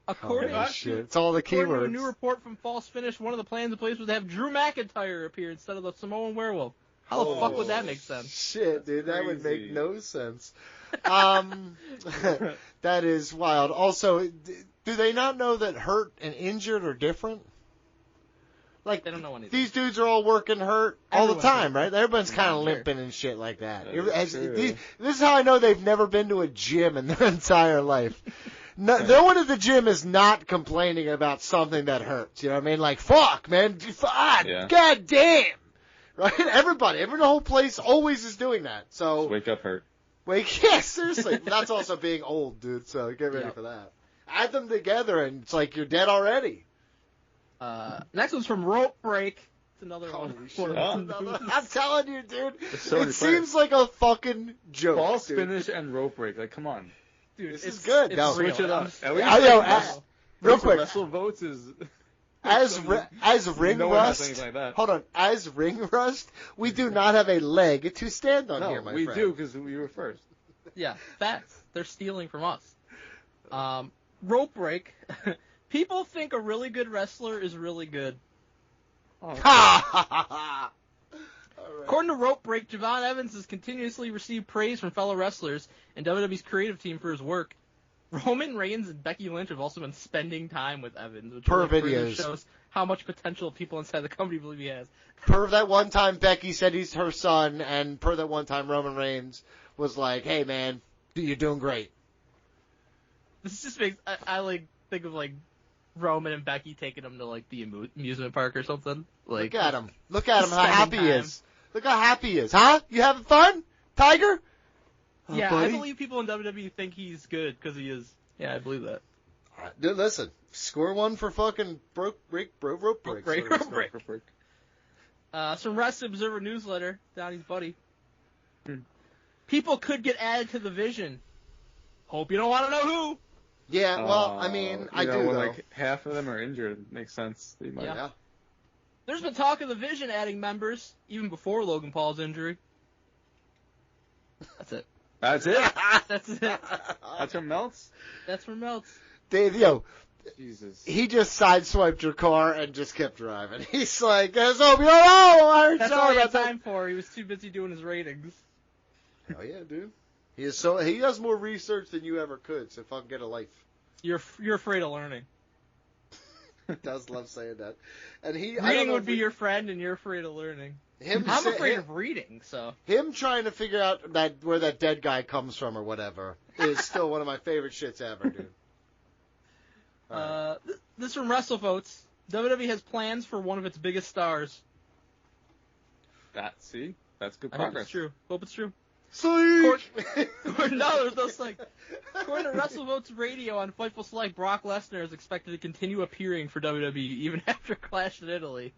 According it's all the keywords. According to a new report from False Finish, one of the plans in place was to have Drew McIntyre appear instead of the Samoan Werewolf. How the fuck would that make sense? Shit, dude, that would make no sense. That is wild. Also, do they not know that hurt and injured are different? Like, they don't know anything. These dudes are all working hurt all the time, right? Everyone's kind of Sure. limping and shit like that. This is how I know they've never been to a gym in their entire life. No one at the gym is not complaining about something that hurts. You know what I mean? Like, fuck, man. God damn. Right? Everybody, the whole place always is doing that. So Just wake up hurt. Yeah, seriously. That's also being old, dude. So get ready for that. Add them together, and it's like you're dead already. Next one's from Rope Break. It's another one. I'm telling you, dude. So it seems like a fucking joke. False Finish and Rope Break. Like, come on. Dude, this is good. It's Switch it up. Real quick. Wrestle Votes is... As Ring no one has Rust, anything like that. hold on, as Ring Rust, we do not have a leg to stand on here, my we friend. do because we were first. Yeah, facts. They're stealing from us. Rope Break. People think a really good wrestler is really good. Ha! According to Rope Break, Javon Evans has continuously received praise from fellow wrestlers and WWE's creative team for his work. Roman Reigns and Becky Lynch have also been spending time with Evans, which really further shows how much potential people inside the company believe he has. Per that one time Becky said he's her son, and per that one time Roman Reigns was like, hey man, you're doing great. This just makes, I like, think of like Roman and Becky taking him to like the amusement park or something. Like, Look at him. Look at him, how happy he time. is. Look how happy he is. Huh? You having fun, Tiger? Yeah, buddy? I believe people in WWE think he's good because he is. Yeah, I believe that. All right, dude, listen. Score one for fucking rope break. Some Rest Observer newsletter, Donnie's buddy. People could get added to the Vision. Hope you don't want to know who. Yeah, well, I mean, I do, when though. like half of them are injured, it makes sense. They might. Yeah. There's been talk of the Vision adding members, even before Logan Paul's injury. That's it. That's it? That's it. That's from Melts? That's from Melts. Dave, Jesus. he just sideswiped your car and just kept driving. He's like, I don't know. I heard That's all sorry he had about time for. He was too busy doing his ratings. that. Hell yeah, dude. He does more research than you ever could, so fucking get a life. You're afraid of learning. Does love saying that. And Reading would be your friend, and you're afraid of learning. I'm afraid of reading, so. Him trying to figure out where that dead guy comes from or whatever is still one of my favorite shits ever, dude. This from WrestleVotes. WWE has plans for one of its biggest stars. That's good I progress. hope it's true. Psych! No, there's no psych. According to WrestleVotes Radio on Fightful Select, Brock Lesnar is expected to continue appearing for WWE even after Clash in Italy.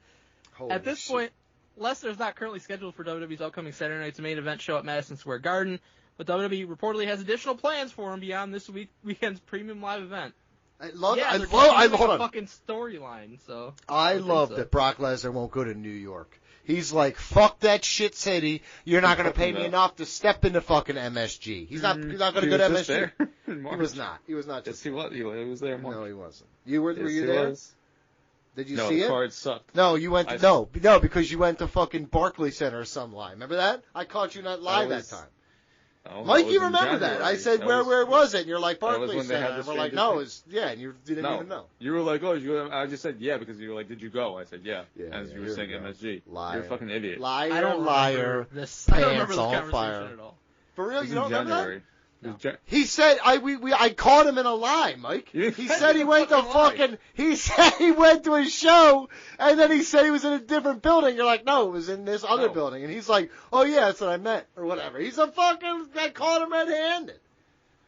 At this point, Lesnar is not currently scheduled for WWE's upcoming Saturday night's main event show at Madison Square Garden, but WWE reportedly has additional plans for him beyond this weekend's premium live event. I love Yeah, they're hold continuing a on. fucking storyline, so. I think love so. that Brock Lesnar won't go to New York. He's like, fuck that shit city. You're not going to pay me enough to step into fucking MSG. He's not going to go to MSG. There in He March. was not. He was not. Yes, he was. He was there in March. No, he wasn't. Were Yes, you he there? was. Did you No, see the it? card sucked. No, you went. No, because you went to fucking Barclays Center or some lie. Remember that? I caught you not live that time. Oh, Mikey, remember that? I said, where was it? And you're like, that was Barclays when they Center. had the And we're like, stranger no, thing. it's, yeah, and you didn't even know. You were like, oh, did you go? I just said, yeah, because you were like, did you go? I said, yeah. Yeah, As yeah, you were here saying we go. MSG. Liar. You're a fucking idiot. Liar, I don't liar, remember this. I don't remember pants this on conversation fire. at all. For It real, was you in don't remember that? January. It was He said, I caught him in a lie, Mike. You He said said he a went to fucking lie. he said he went to a show, and then he said he was in a different building. You're like, no, it was in this other No. building. And he's like, oh yeah, that's what I meant, or whatever. He's a fucking, I caught him red-handed.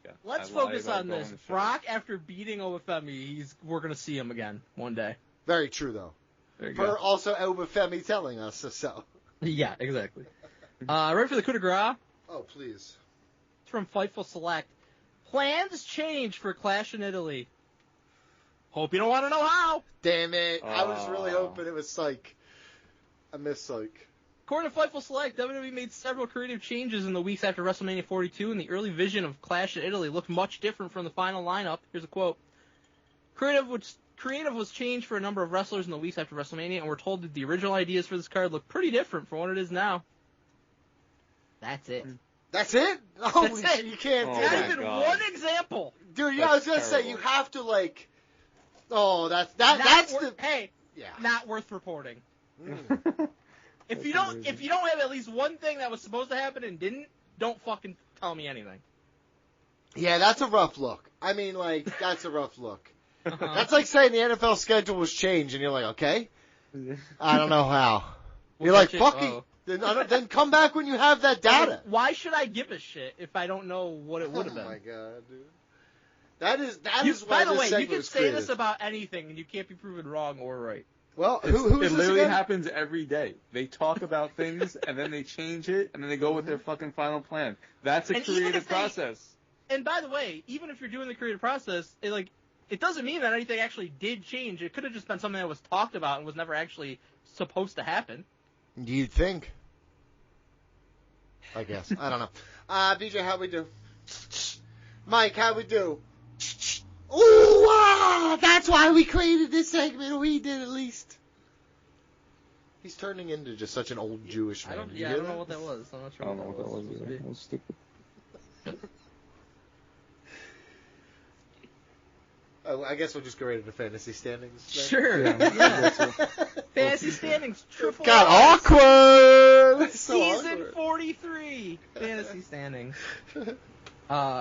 Yeah, Let's I lied focus about on going this. to shows. Brock, after beating Obafemi, we're gonna see him again one day. Very true, though. There you For go. also Obafemi telling us so. Yeah, exactly. Ready for the coup de grace? Oh, please. It's from Fightful Select. Plans change for Clash in Italy. Hope you don't want to know how. Damn it. I was really hoping it was Psych. I miss Psych. According to Fightful Select, WWE made several creative changes in the weeks after WrestleMania 42, and the early vision of Clash in Italy looked much different from the final lineup. Here's a quote. Creative was changed for a number of wrestlers in the weeks after WrestleMania, and we're told that the original ideas for this card look pretty different from what it is now. That's it. That's it? Holy That's it. shit, you can't Oh do Not my that. even God. one example. Dude, yeah, I was That's gonna say, you terrible. have to, like... Oh, that's Hey, Yeah. not worth reporting. Mm. If you don't have at least one thing that was supposed to happen and didn't, don't fucking tell me anything. Yeah, that's a rough look. I mean, like, that's a rough look. Uh-huh. That's like saying the NFL schedule was changed, and you're like, okay? I don't know how. You're like, fucking... Then come back when you have that data. Why should I give a shit if I don't know what it would have Oh been? my god, dude. That is why By the this way, you segment can was say created. this about anything, and you can't be proven wrong or right. Well, who It is this literally again? happens every day. They talk about things, and then they change it, and then they go with their fucking final plan. That's a And even creative if they- process. And by the way, even if you're doing the creative process, it doesn't mean that anything actually did change. It could have just been something that was talked about and was never actually supposed to happen. You'd think. I guess. I don't know. BJ, how we do? Mike, how we do? Ooh, that's why we created this segment. We did, at least. He's turning into just such an old Jewish man. I don't know what that was. I'm not I sure don't know what that was supposed to either. be. That was stupid. Oh, I guess we'll just go right into fantasy standings. then. Sure. Yeah. Fantasy standings, triple Got R's. awkward. It's so Season awkward. 43 fantasy standings.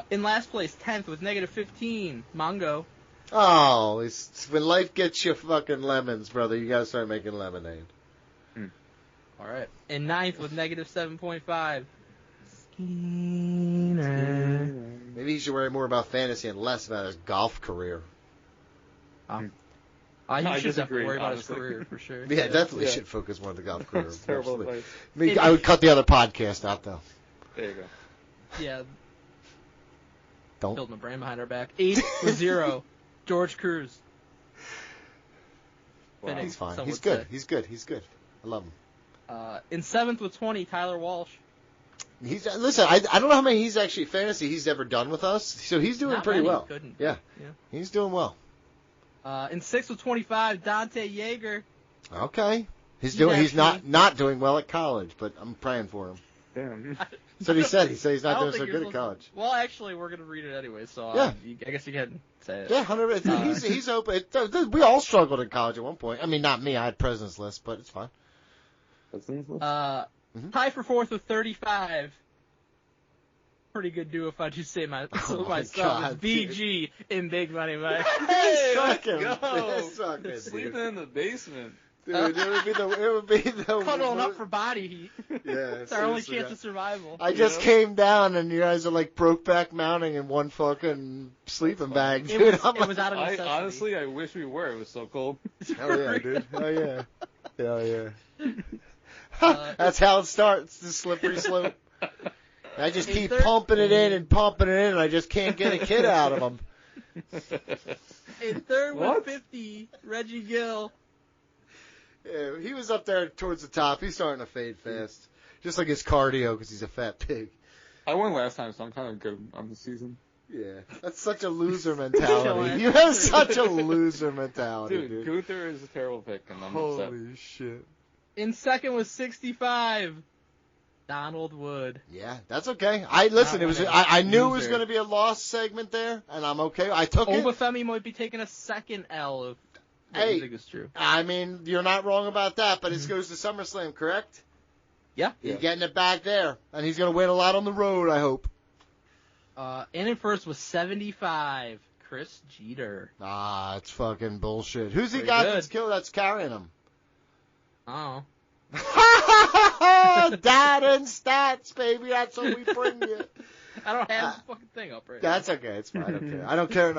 In last place, 10th with negative 15, Mongo. Oh, it's when life gets you fucking lemons, brother. You gotta start making lemonade. All right. In 9th with negative 7.5, Skeeter. Maybe he should worry more about fantasy and less about his golf career. You I should definitely disagree, worry about honestly. his career for sure. Yeah, definitely Yeah. should focus more on the golf career. That's terrible Absolutely. advice. I would cut the other podcast out, though. There you go. Yeah, Don't. building a brand behind our back. 8th with 0, George Cruz. Wow. He's fine. Some He's would good. say. He's good. He's good. I love him. In 7th with 20, Tyler Walsh. Listen. I don't know how many fantasy he's ever done with us. So he's doing Not pretty many, well. couldn't. Yeah, he's doing well. In 6th with 25, Dante Yeager. Okay, he's He's not doing well at college, but I'm praying for him. Damn. That's what he said. He said he's I not don't doing so think you're good at supposed college. Well, actually, we're gonna read it anyway, so Yeah. I guess you can say it. Yeah, 100%. He's open. We all struggled in college at one point. I mean, not me. I had president's list, but it's fine. Tie for 4th with 35. Pretty good duo if I do say myself. God, BG in Big Money Mike. Hey, let's Suck him. go. Suck it, Sleeping dude. in the basement. Dude, it would be the Cuddling up for body heat. Yeah, It's our only seriously, chance of survival. I just came down and you guys are like Brokeback Mountain in one fucking sleeping bag, dude. It I'm was out of necessity. I wish we were. It was so cold. hell yeah, dude. Hell yeah. Hell yeah. That's how it starts, the slippery slope. I just keep 8:13. pumping it in, and I just can't get a kid out of him. In third with What? 50, Reggie Gill. Yeah, he was up there towards the top. He's starting to fade fast. Just like his cardio, because he's a fat pig. I won last time, so I'm kind of good on the season. Yeah, that's such a loser mentality. You have such a loser mentality, Dude, dude. Gunther is a terrible pick, and I'm upset. Holy shit. In second was 65, Donald Wood. Yeah, that's okay. I listen. It was. I knew it was Loser. going to be a lost segment there, and I'm okay. I took it. Obafemi might be taking a second L if what Hey. you think is true. I mean, you're not wrong about that, but it goes to SummerSlam, correct? Yeah. He's getting it back there, and he's going to win a lot on the road, I hope. In at first was 75, Chris Jeter. Ah, it's fucking bullshit. Who's he Pretty got good. that's carrying him? Oh. Dad and stats, baby. That's what we bring you. I don't have the fucking thing up right That's okay. It's fine. I don't care. I don't care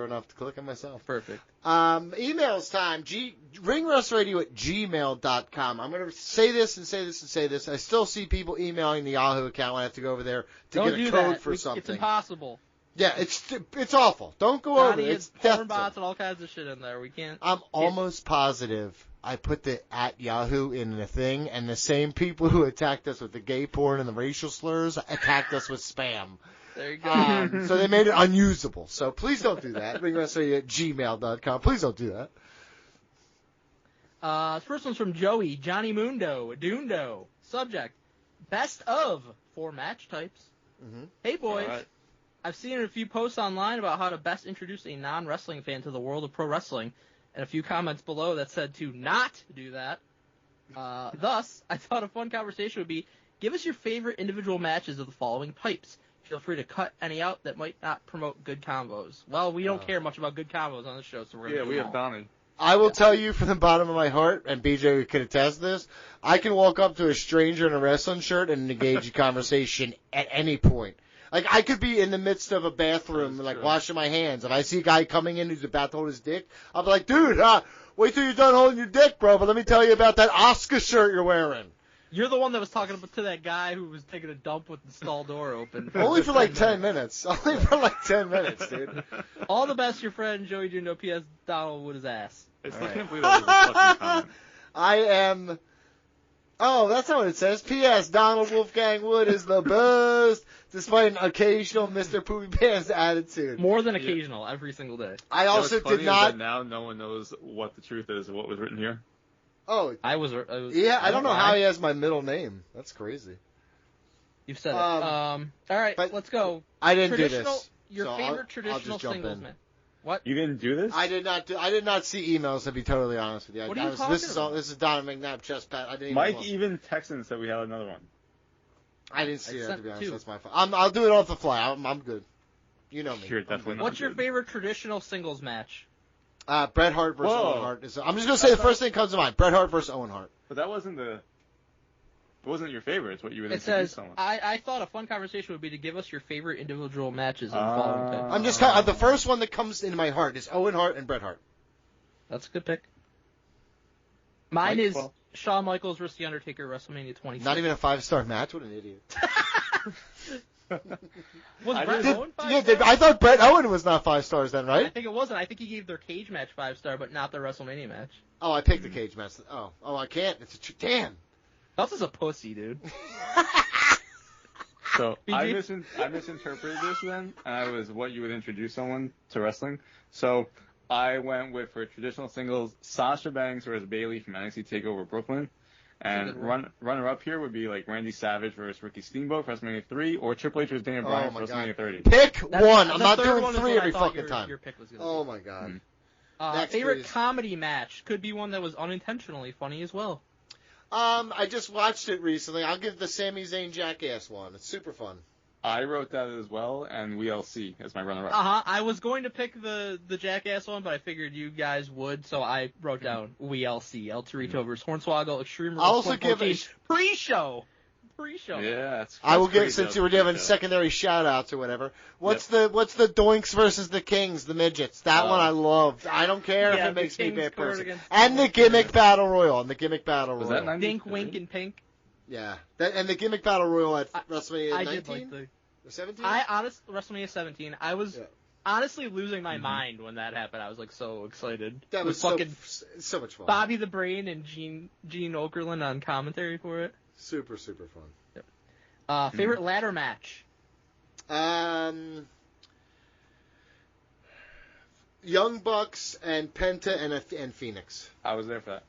enough to click on myself. now. Perfect. Emails time. ringrustradio@gmail.com. I'm going to say this and say this and say this. I still see people emailing the Yahoo account when I have to go over there to Don't get a do code that. for It's something. impossible. Yeah, it's awful. Don't go over Johnny it. has It's death porn bots and all kinds of shit in there. We can't. I'm almost positive I put the at Yahoo in the thing, and the same people who attacked us with the gay porn and the racial slurs attacked us with spam. There you go. So they made it unusable. So please don't do that. ringrustradio@gmail.com. Please don't do that. This first one's from Joey, Johnny Mundo, Dundo. Subject, best of 4 match types. Mm-hmm. Hey boys, All right. I've seen a few posts online about how to best introduce a non-wrestling fan to the world of pro wrestling, and a few comments below that said to not do that. Thus, I thought a fun conversation would be, give us your favorite individual matches of the following types. Feel free to cut any out that might not promote good combos. Well, we don't care much about good combos on the show, so we're going to Yeah, we have Donnie. I will tell you from the bottom of my heart, and BJ could attest this, I can walk up to a stranger in a wrestling shirt and engage a conversation at any point. Like, I could be in the midst of a bathroom, That's like, true. washing my hands. If I see a guy coming in who's about to hold his dick, I'll be like, dude, wait till you're done holding your dick, bro, but let me tell you about that Oscar shirt you're wearing. You're the one that was talking to that guy who was taking a dump with the stall door open. Only for like 10 minutes. Only for like 10 minutes, dude. All the best, your friend Joey Juno. P.S. Donald Wood his ass. I still All right. can't believe that was a fucking comment. I am. Oh, that's not what it says. P.S. Donald Wolfgang Wood is the best, despite an occasional Mr. Poopy Pants attitude. More than occasional, every single day. I You know also what's funny did is not. that now no one knows what the truth is of what was written here. Oh, I was yeah. I don't know lie. how he has my middle name. That's crazy. You've said it. Um, All right, but let's go. I didn't do Traditional, this. your so favorite I'll traditional just jump singles in. match. What? You didn't do this? I did not see emails, to be totally honest with you. What are you this talking is about? This is Donovan McNabb chest pat. I didn't Mike even look. even texted and said we had another one. I didn't see I that, sent to be honest. two. That's my fault. I'll do it off the fly. I'm good. You know me. You're I'm definitely good. not. What's your good. favorite traditional singles match? Bret Hart versus Whoa. Owen Hart. I'm just gonna say the first thing that comes to mind. Bret Hart versus Owen Hart. But that wasn't the. It wasn't your favorite. It's what you would It introduce says, someone. I thought a fun conversation would be to give us your favorite individual matches of the following types. I'm just the first one that comes into my heart is Owen Hart and Bret Hart. That's a good pick. Mine Mike, is well- Shawn Michaels versus The Undertaker, WrestleMania 26. Not even a 5-star match. What an idiot. Was I Bret did- Owen Yeah, 5-star? I thought Bret Owen was not 5 stars then, I right? think it wasn't. I think he gave their cage match 5-star, but not their WrestleMania match. Oh, I picked the cage match. Oh, I can't. It's damn. That's just a pussy, dude. So BG? I misinterpreted this then, and I was what you would introduce someone to wrestling. So I went with, for traditional singles, Sasha Banks versus Bayley from NXT TakeOver Brooklyn. And good one. runner up here would be like Randy Savage versus Ricky Steamboat for WrestleMania 3, or Triple H versus Daniel Oh Bryan my for God. WrestleMania 30. Pick That's- one. I'm the not third doing one is 3 what I every thought fucking time. Your pick was gonna Oh be. my God. Mhm. Next, Favorite please. comedy match could be one that was unintentionally funny as well. I just watched it recently. I'll give the Sami Zayn Jackass one. It's super fun. I wrote that as well, and WLC as my runner-up. I was going to pick the Jackass one, but I figured you guys would, so I wrote down WLC, El Torito versus Hornswoggle, Extreme Rules I'll also 2014, give pre-show. Yeah, that's I will that's give, great, since though. you were giving Yeah. secondary shout outs or whatever. What's the Doinks versus the Kings, the midgets? That one I loved. I don't care Yeah, if it the makes me a Kings bad scored person. against And the gimmick battle royal. And the gimmick battle Was royal. that 93? Dink, Wink, and Pink. Yeah. and the gimmick battle royal at WrestleMania I 19 did like the. or 17. WrestleMania 17. I honestly losing my mind when that happened. I was like so excited. That was fucking so much fun. Bobby the Brain and Gene Okerlund on commentary for it. Super fun. Favorite ladder match? Young Bucks and Penta and Phoenix. I was there for that.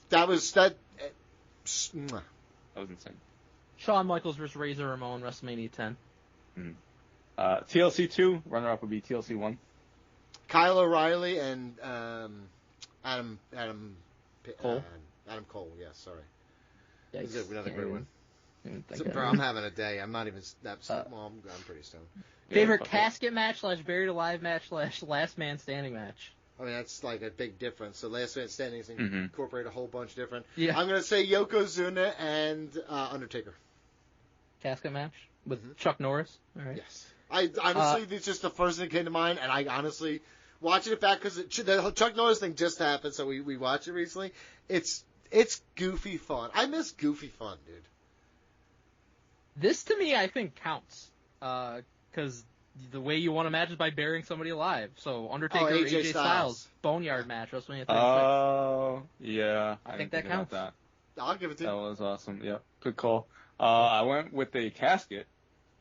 That was That was insane. Shawn Michaels versus Razor Ramon, WrestleMania 10. TLC 2, runner-up would be TLC 1. Kyle O'Reilly and Adam Cole. Adam Cole. Yes, sorry. Yikes. That's another great one. Think Bro, I'm having a day. I'm not even that. Well, I'm pretty stoned. Favorite casket match / buried alive match / last man standing match. I mean, that's like a big difference. So Last Man Standing is incorporate a whole bunch of different. Yeah. I'm gonna say Yokozuna and Undertaker. Casket match with Chuck Norris. All right. Yes. I honestly, it's just the first thing that came to mind, and I honestly watching it back because the Chuck Norris thing just happened, so we watched it recently. It's goofy fun. I miss goofy fun, dude. This to me, I think counts because the way you want a match is by burying somebody alive. So Undertaker, AJ Styles, Boneyard match, WrestleMania 36. Oh, yeah. I think that counts. That. I'll give it to you. That was awesome. Yeah, good call. I went with a casket.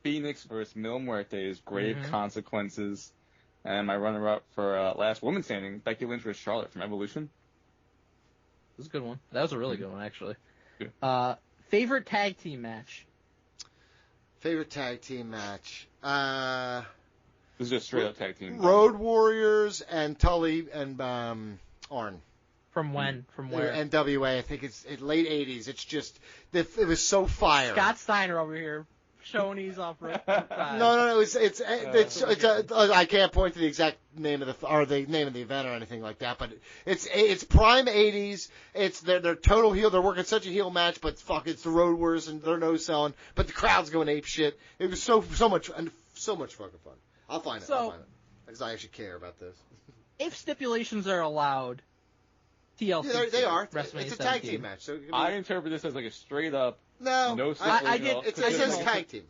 Phoenix versus Mil Muertes, Grave Consequences. And my runner-up for last woman standing, Becky Lynch versus Charlotte from Evolution. This is a good one. That was a really good one, actually. Yeah. Favorite tag team match? Favorite tag team match? This is just straight-up tag team. Road Warriors and Tully and Arn. From when? From where? NWA. I think it's late 80s. It's just, it was so fire. Scott Steiner over here. Showing he's off. No. It's I can't point to the exact name of the name of the event or anything like that, but it's prime 80s. It's they're total heel. They're working such a heel match, but fuck, it's the Road Warriors and they're no selling, but the crowd's going ape shit. It was so much fucking fun. I'll find it because I actually care about this. If stipulations are allowed, TLC. Yeah, they are. WrestleMania It's a 17. tag team match. So I interpret this as like a straight-up. No I did. It says tag team.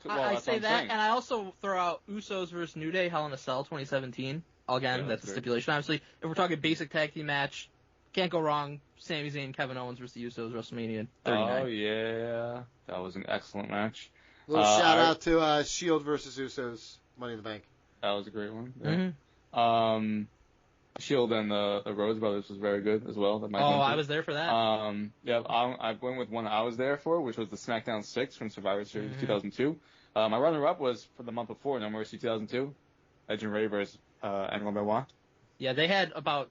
Well, I that's say what I'm that, saying. and I also throw out Usos versus New Day, Hell in a Cell 2017. Again, Yeah, that's a great. stipulation. Obviously, if we're talking basic tag team match, can't go wrong. Sami Zayn, Kevin Owens versus the Usos, WrestleMania 39. Oh, yeah. That was an excellent match. Little shout out to Shield versus Usos, Money in the Bank. That was a great one. Mm-hmm. Yeah. Shield and the Rhodes Brothers was very good as well. I was there for that. Yeah, I went with one I was there for, which was the SmackDown 6 from Survivor Series 2002. My runner-up was for the month before, No Mercy 2002, Edge and Ray versus Angle Benoit. Yeah, they had about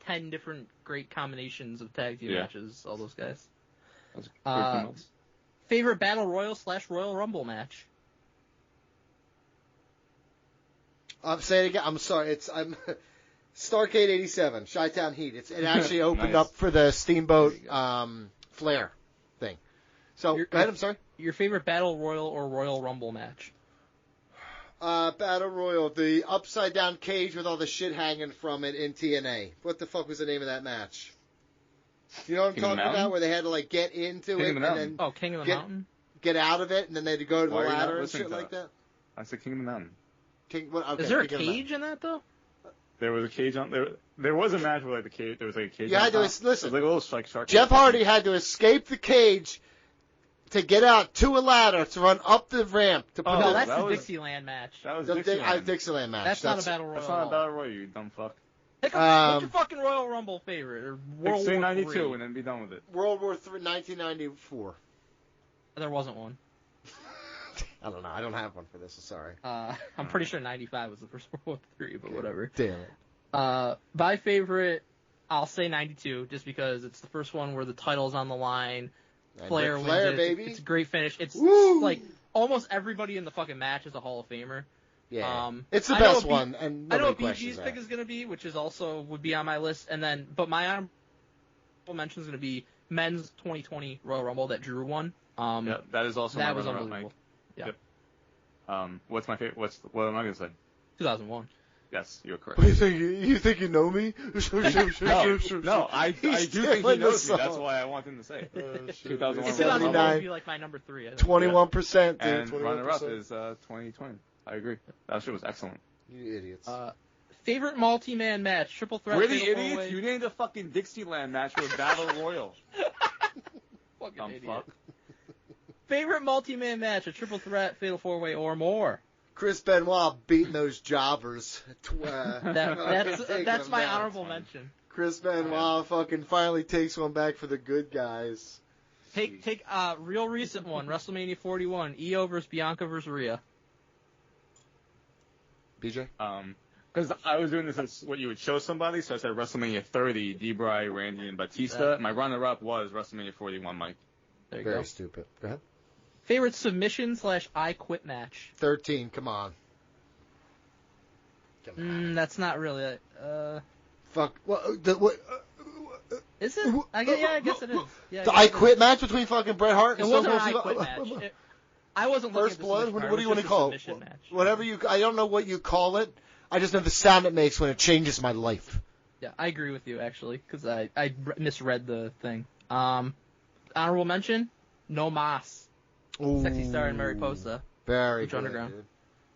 10 different great combinations of tag team matches, all those guys. That was great months. Favorite Battle Royal / Royal Rumble match? I'm saying it again. I'm sorry. I'm Starrcade 87, Chi-Town Heat. It actually opened Nice. up for the Steamboat Flair thing. So, go ahead, I'm sorry. Your favorite Battle Royal or Royal Rumble match? Battle Royal, the upside down cage with all the shit hanging from it in TNA. What the fuck was the name of that match? You know what I'm King of the talking Mountain? about? Where they had to like get into King it of the and Mountain. then King of the Mountain? get out of it, and then they had to go to the Why are you not ladder and listening shit to like that? that. I said King of the Mountain. Okay, Is there a King of the Mountain. cage in that, though? There was a cage on there. There was a match where like the cage. There was like a cage. You on had to top. listen. It was like a little shark. Jeff Hardy had to escape the cage to get out to a ladder to run up the ramp to put Oh, No, the, that's that the was- Dixieland match. That was the Dixieland. Dixieland match. That's not a Battle Royal. That's not a Battle Royal, you dumb fuck. What's your fucking Royal Rumble favorite? Or World Say War 92 III? and then be done with it. World War III, 1994. There wasn't one. I don't know. I don't have one for this. I'm sorry. I'm pretty sure 95 was the first World War III, but whatever. Damn it. My favorite, I'll say 92, just because it's the first one where the title's on the line. And Flair Ric wins Flair, it. baby. It's a great finish. It's Woo! like almost everybody in the fucking match is a Hall of Famer. Yeah. It's the I know best what one, and I know nobody what questions BG's pick that. is going to be, which is also would be on my list. And then, but my honorable mention is going to be men's 2020 Royal Rumble that Drew won. Yeah, that is also that my was runner-up, unbelievable. Mike. Yeah. Yep. What's my favorite? What am I gonna say? 2001. Yes, you're correct. What do you think? You think you know me? No, I do think he stealing knows the me. That's song. why I want him to say it. 2001 It's Royal 2001 Rumble. would be like my number 3. I think. 21%, dude. And 21%. runner-up is 2020. I agree. That shit was excellent. You idiots. Favorite multi-man match, triple threat. We're the fatal idiots. four-way. You named a fucking Dixieland match for a battle royal. Fucking Dumb idiot. fuck. Favorite multi-man match, a triple threat, fatal four-way, or more. Chris Benoit beating those jobbers. That's my down. honorable mention. Chris Benoit fucking finally takes one back for the good guys. Take real recent one, WrestleMania 41, Io versus Bianca versus Rhea. BJ? Because I was doing this as what you would show somebody, so I said WrestleMania 30, D-Bry, Randy, and Batista. My runner-up was WrestleMania 41, Mike. There you Very go. stupid. Go ahead. Favorite submission / I quit match. 13, come on. That's not really. Fuck. Is it? I guess it is. Yeah, The I Quit match between fucking Bret Hart and It Stone wasn't Cold an I Steve quit match. I wasn't looking First at the Blood? submission What part. do you want to call it? Match. Whatever you... I don't know what you call it. I just know the sound it makes when it changes my life. Yeah, I agree with you, actually, because I misread the thing. Honorable mention, No Mas. Ooh. Sexy Star and Mariposa. Very Lucha good, Underground. dude.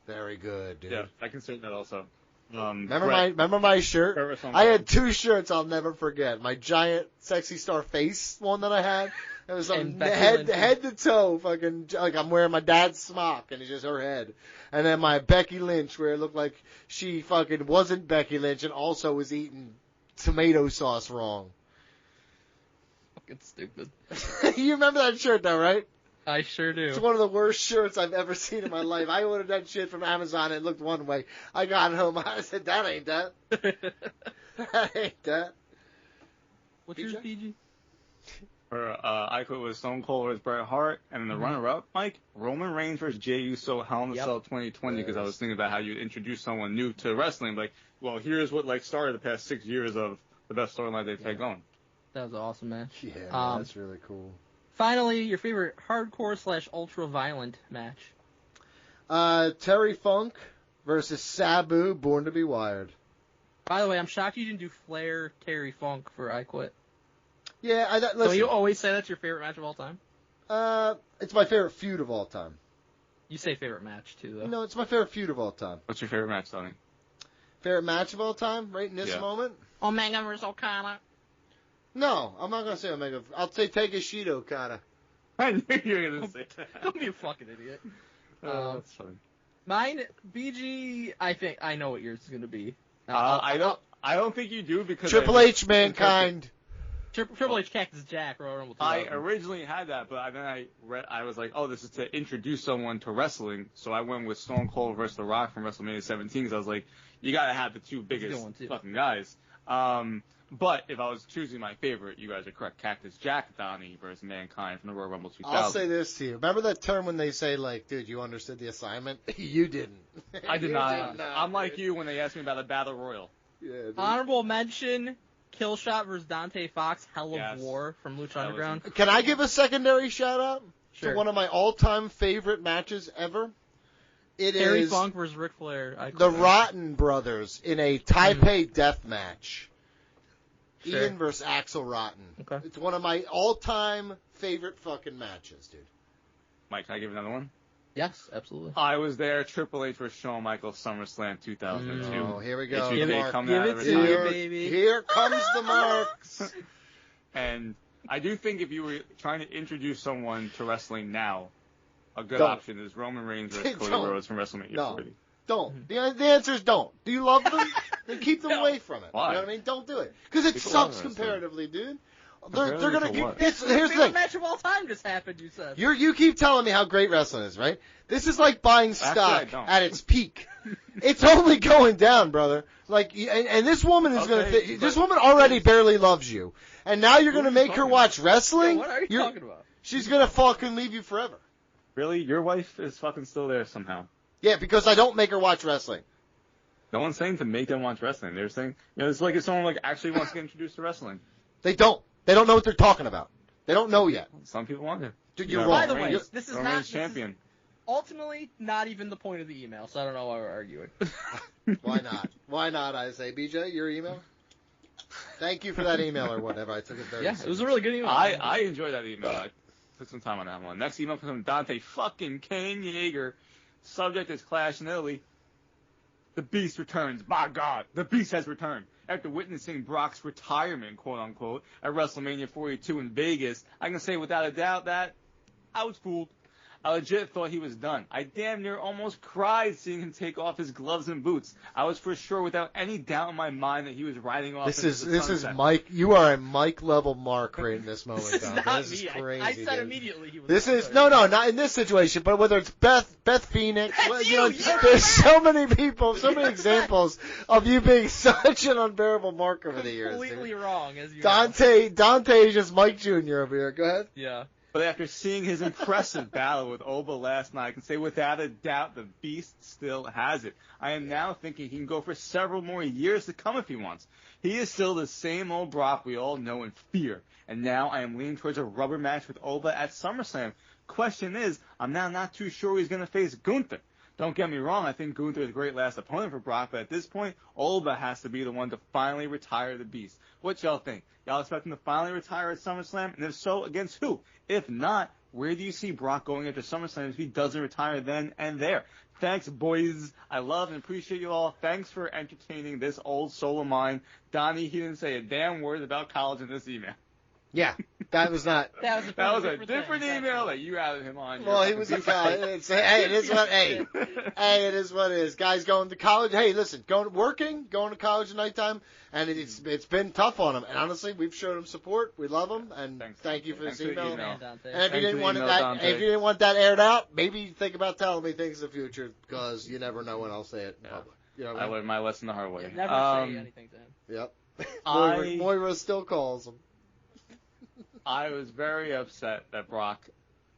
Very good, dude. Yeah, I consider that also. Remember my shirt? I had 2 shirts I'll never forget. My giant Sexy Star face one that I had. It was And head to toe, fucking like I'm wearing my dad's smock and it's just her head. And then my Becky Lynch where it looked like she fucking wasn't Becky Lynch and also was eating tomato sauce wrong. Fucking stupid. You remember that shirt though, right? I sure do. It's one of the worst shirts I've ever seen in my life. I ordered that shit from Amazon and it looked one way. I got home, I said, that ain't that. That ain't that. What's yours, PG? For I Quit with Stone Cold versus Bret Hart, and then the runner-up, Mike, Roman Reigns versus Jey Uso, Hell in a Cell 2020, because I was thinking about how you introduce someone new to wrestling. Like, well, here's what started the past 6 years of the best storyline they've had going. That was an awesome match. Yeah, man, that's really cool. Finally, your favorite hardcore / ultra-violent match. Terry Funk versus Sabu, Born to be Wired. By the way, I'm shocked you didn't do Flair Terry Funk for I Quit. Yeah, listen. So you always say that's your favorite match of all time? It's my favorite feud of all time. You say favorite match, too, though. No, it's my favorite feud of all time. What's your favorite match, Tony? Favorite match of all time, right in this moment? Omega versus Okada. No, I'm not going to say Omega. I'll say Takeshita Okada. I knew you were going to say that. Don't be a fucking idiot. That's funny. Mine, BG, I think I know what yours is going to be. I don't think you do because Triple H, Mankind. Triple H, Cactus Jack, Royal Rumble 2000. I originally had that, but then I was like, oh, this is to introduce someone to wrestling, so I went with Stone Cold versus The Rock from WrestleMania 17, because I was like, you gotta have the 2 biggest fucking guys. But if I was choosing my favorite, you guys are correct. Cactus Jack Donnie versus Mankind from the Royal Rumble 2000. I'll say this to you. Remember that term when they say, like, dude, you understood the assignment? You didn't. I did not. I'm like you when they asked me about a battle royal. Yeah, dude. Honorable mention, Killshot versus Dante Fox, Hell of War from Lucha Underground. Can I give a secondary shout-out Sure. to one of my all-time favorite matches ever? Terry is Funk versus Ric Flair. the Rotten Brothers in a Taipei death match. Sure. Ian versus Axel Rotten. Okay. It's one of my all-time favorite fucking matches, dude. Mike, can I give another one? Yes, absolutely. I was there. Triple H versus Shawn Michaels, SummerSlam 2002. Oh, here we go. Give Mark. coming out of it to retirement. you, baby. Here comes the marks. And I do think if you were trying to introduce someone to wrestling now, a good Don't. option is Roman Reigns versus Cody Don't. Rhodes from WrestleMania No. 40. Don't. The answer is don't. Do you love them? Then keep them away from it. Why? You know what I mean? Don't do it. Because it People sucks love wrestling. comparatively, dude. Comparatively They're to gonna what? here's the Favorite thing. match of all time just happened, you said. You keep telling me how great wrestling is, right? This is like buying Actually, I stock don't. at its peak. It's only going down, brother. Like, and this woman is Okay, this but- woman already barely loves you, and now you're gonna Who are you make her talking watch wrestling. Yeah, what are you talking about? She's gonna fucking leave you forever. Really? Your wife is fucking still there somehow. Yeah, because I don't make her watch wrestling. No one's saying to make them watch wrestling. They're saying, it's like if someone like actually wants to get introduced to wrestling. They don't. They don't know what they're talking about. They don't know yet. Some people want to. Dude, You you're know, wrong. By the way, Reigns- this is Roman not Reigns this champion. is ultimately not even the point of the email, so I don't know why we're arguing. Why not? Why not? I say, BJ, your email. Thank you for that email or whatever. I took it very. Yeah, it was a really good email. I enjoyed that email. I took some time on that one. Next email comes from Dante fucking Kane Yeager. Subject is Clash in Italy. The Beast returns. My God, the Beast has returned. After witnessing Brock's retirement, quote unquote, at WrestleMania 42 in Vegas, I can say without a doubt that I was fooled. I legit thought he was done. I damn near almost cried seeing him take off his gloves and boots. I was for sure, without any doubt in my mind, that he was riding off. This is Mike. You are a Mike level mark right in this moment. This is not This me. is crazy. I said dude. immediately he was. This is not in this situation, but whether it's Beth Phoenix, That's you know, you. there's so many people, so many examples of you being such an unbearable mark over the years. Completely Dude. wrong, as you Dante is just Mike Jr. over here. Go ahead. Yeah. But after seeing his impressive battle with Oba last night, I can say without a doubt the Beast still has it. I am now thinking he can go for several more years to come if he wants. He is still the same old Brock we all know and fear. And now I am leaning towards a rubber match with Oba at SummerSlam. Question is, I'm now not too sure he's going to face Gunther. Don't get me wrong, I think Gunther is a great last opponent for Brock, but at this point, Oba has to be the one to finally retire the Beast. What y'all think? Y'all expect him to finally retire at SummerSlam? And if so, against who? If not, where do you see Brock going after SummerSlam if he doesn't retire then and there? Thanks, boys. I love and appreciate you all. Thanks for entertaining this old soul of mine. Donnie, he didn't say a damn word about college in this email. Yeah, that was not. That was a different email that you added him on. Well, he was a college. Hey, it is what. Hey, it is what it is. Guys going to college. Hey, listen, going to college at nighttime, and it's been tough on him. And honestly, we've showed him support. We love him, and thank you for this email. And if you didn't want that aired out, maybe think about telling me things in the future, because you never know when I'll say it in public. You know what I learned my lesson the hard way. Never say anything to him. Yep. Moira still calls him. I was very upset that Brock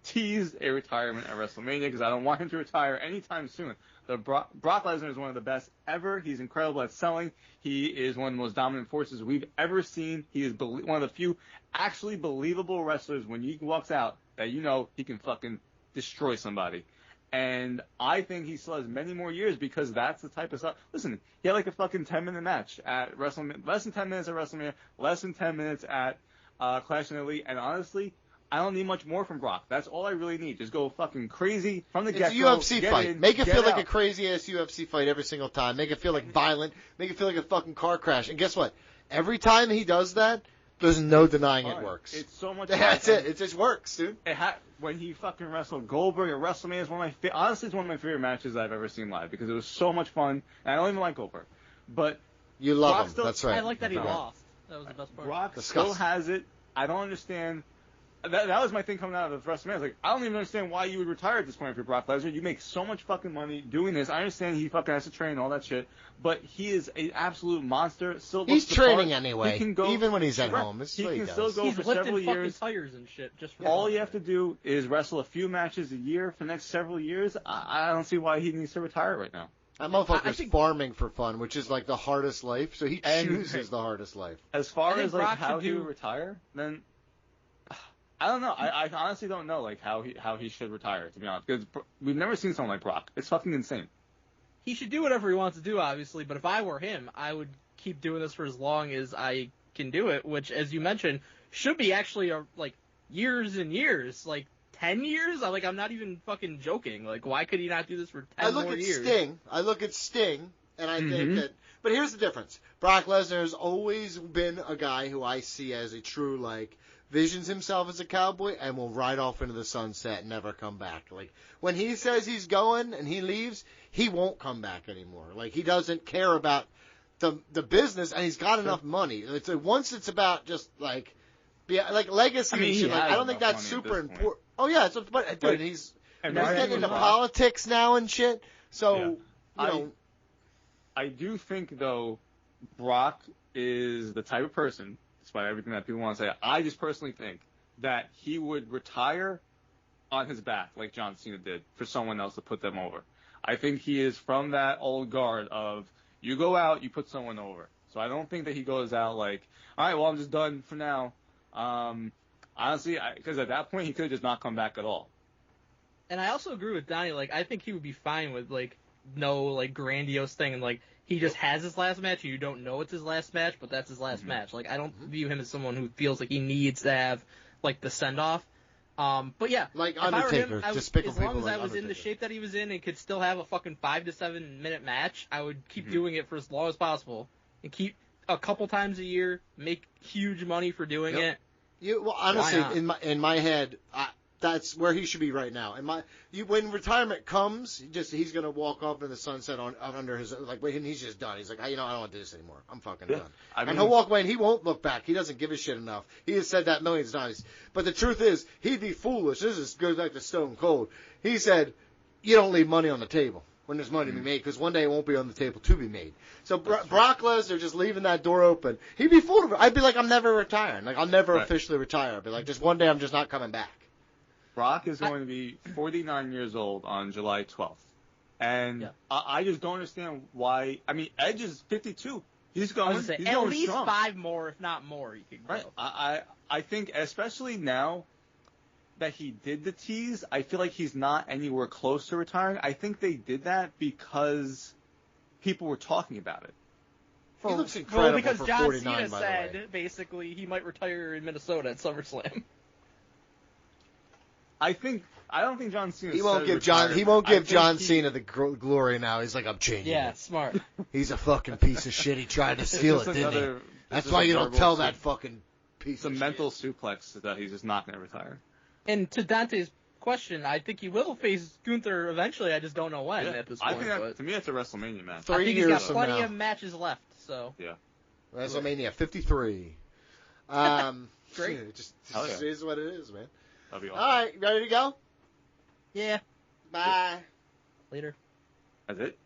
teased a retirement at WrestleMania because I don't want him to retire anytime soon. Brock Lesnar is one of the best ever. He's incredible at selling. He is one of the most dominant forces we've ever seen. He is one of the few actually believable wrestlers when he walks out that you know he can fucking destroy somebody. And I think he still has many more years because that's the type of stuff. Listen, he had like a fucking 10-minute match at WrestleMania, less than 10 minutes at WrestleMania, less than 10 minutes at Clash in Italy, and honestly, I don't need much more from Brock. That's all I really need. Just go fucking crazy from the get-go. It's a UFC fight. Make it feel like a crazy-ass UFC fight every single time. Make it feel like violent. Make it feel like a fucking car crash. And guess what? Every time he does that, there's no denying it works. It's so much fun. That's it. It just works, dude. When he fucking wrestled Goldberg at WrestleMania, it's honestly, it's one of my favorite matches I've ever seen live because it was so much fun. And I don't even like Goldberg. But you love Brock him. Still, that's right. I like that he lost. That was the best part. Brock still has it. I don't understand. That was my thing coming out of WrestleMania. I was like, I don't even understand why you would retire at this point if you're Brock Lesnar. You make so much fucking money doing this. I understand he fucking has to train and all that shit, but he is an absolute monster. Still looks he's the training part. anyway, He can go, even when he's at home. He can still go for several years. Tires and shit just for all you have to do is wrestle a few matches a year for the next several years. I don't see why he needs to retire right now. That motherfucker's farming for fun, which is like the hardest life, so he chooses the hardest life. As far as like how he would retire, then I don't know. I honestly don't know like how he should retire, to be honest, because we've never seen someone like Brock. It's fucking insane. He should do whatever he wants to do, obviously, but if I were him, I would keep doing this for as long as I can do it, which, as you mentioned, should be actually like years and years, like 10 years? I'm not even fucking joking. Like, why could he not do this for 10 more years? I look at Sting, and I think that... But here's the difference. Brock Lesnar has always been a guy who I see as a true, visions himself as a cowboy and will ride off into the sunset and never come back. Like, when he says he's going and he leaves, he won't come back anymore. Like, he doesn't care about the business, and he's got enough money. Once it's about just, legacy and shit, I don't think that's super important. Oh, yeah, but dude, he's getting into politics now and shit. So, I do think, though, Brock is the type of person, despite everything that people want to say, I just personally think that he would retire on his back like John Cena did for someone else to put them over. I think he is from that old guard of you go out, you put someone over. So I don't think that he goes out like, all right, well, I'm just done for now. Honestly, because at that point, he could just not come back at all. And I also agree with Donnie. I think he would be fine with, no, grandiose thing. And, he just has his last match, and you don't know it's his last match, but that's his last match. I don't view him as someone who feels like he needs to have, the send-off. But yeah, Like if I were him, Undertaker, I would, despicable as long people as like I was in the Undertaker. shape that he was in and could still have a fucking 5 to 7 minute match, I would keep doing it for as long as possible and keep a couple times a year, make huge money for doing it. Well, honestly, Why not? in my head, that's where he should be right now. When retirement comes, he's gonna walk off in the sunset under his and he's just done. He's like, I don't want to do this anymore. I'm fucking done. And he'll walk away and he won't look back. He doesn't give a shit enough. He has said that millions of times. But the truth is, he'd be foolish. Goes back to Stone Cold. He said, you don't leave money on the table when there's money to be made, because one day it won't be on the table to be made. So Brock Lesnar just leaving that door open. He'd be fooled. I'd be like, I'm never retiring. Like, I'll never officially retire. I'd be like, just one day I'm just not coming back. Brock is going to be 49 years old on July 12th. And I just don't understand why. I mean, Edge is 52. He's going, he's at going least strong. 5 more, if not more, you could go. Right. I think, especially now that he did the tease, I feel like he's not anywhere close to retiring. I think they did that because people were talking about it. He looks incredible because for John 49, Cena by the way. said, basically, he might retire in Minnesota at SummerSlam. I don't think John Cena. He won't give John Cena the glory now. He's like, I'm changing. Yeah, it. smart. He's a fucking piece of shit. He tried to steal it, didn't he? That's why you don't tell that fucking piece of shit. It's a mental suplex that he's just not going to retire. And to Dante's question, I think he will face Gunther eventually. I just don't know when at this point. I think to me, that's a WrestleMania match. I think he's got plenty of matches left. So yeah, WrestleMania 53. Great. It just is what it is, man. That'll be awesome. All right, ready to go? Yeah. Bye. Later. That's it.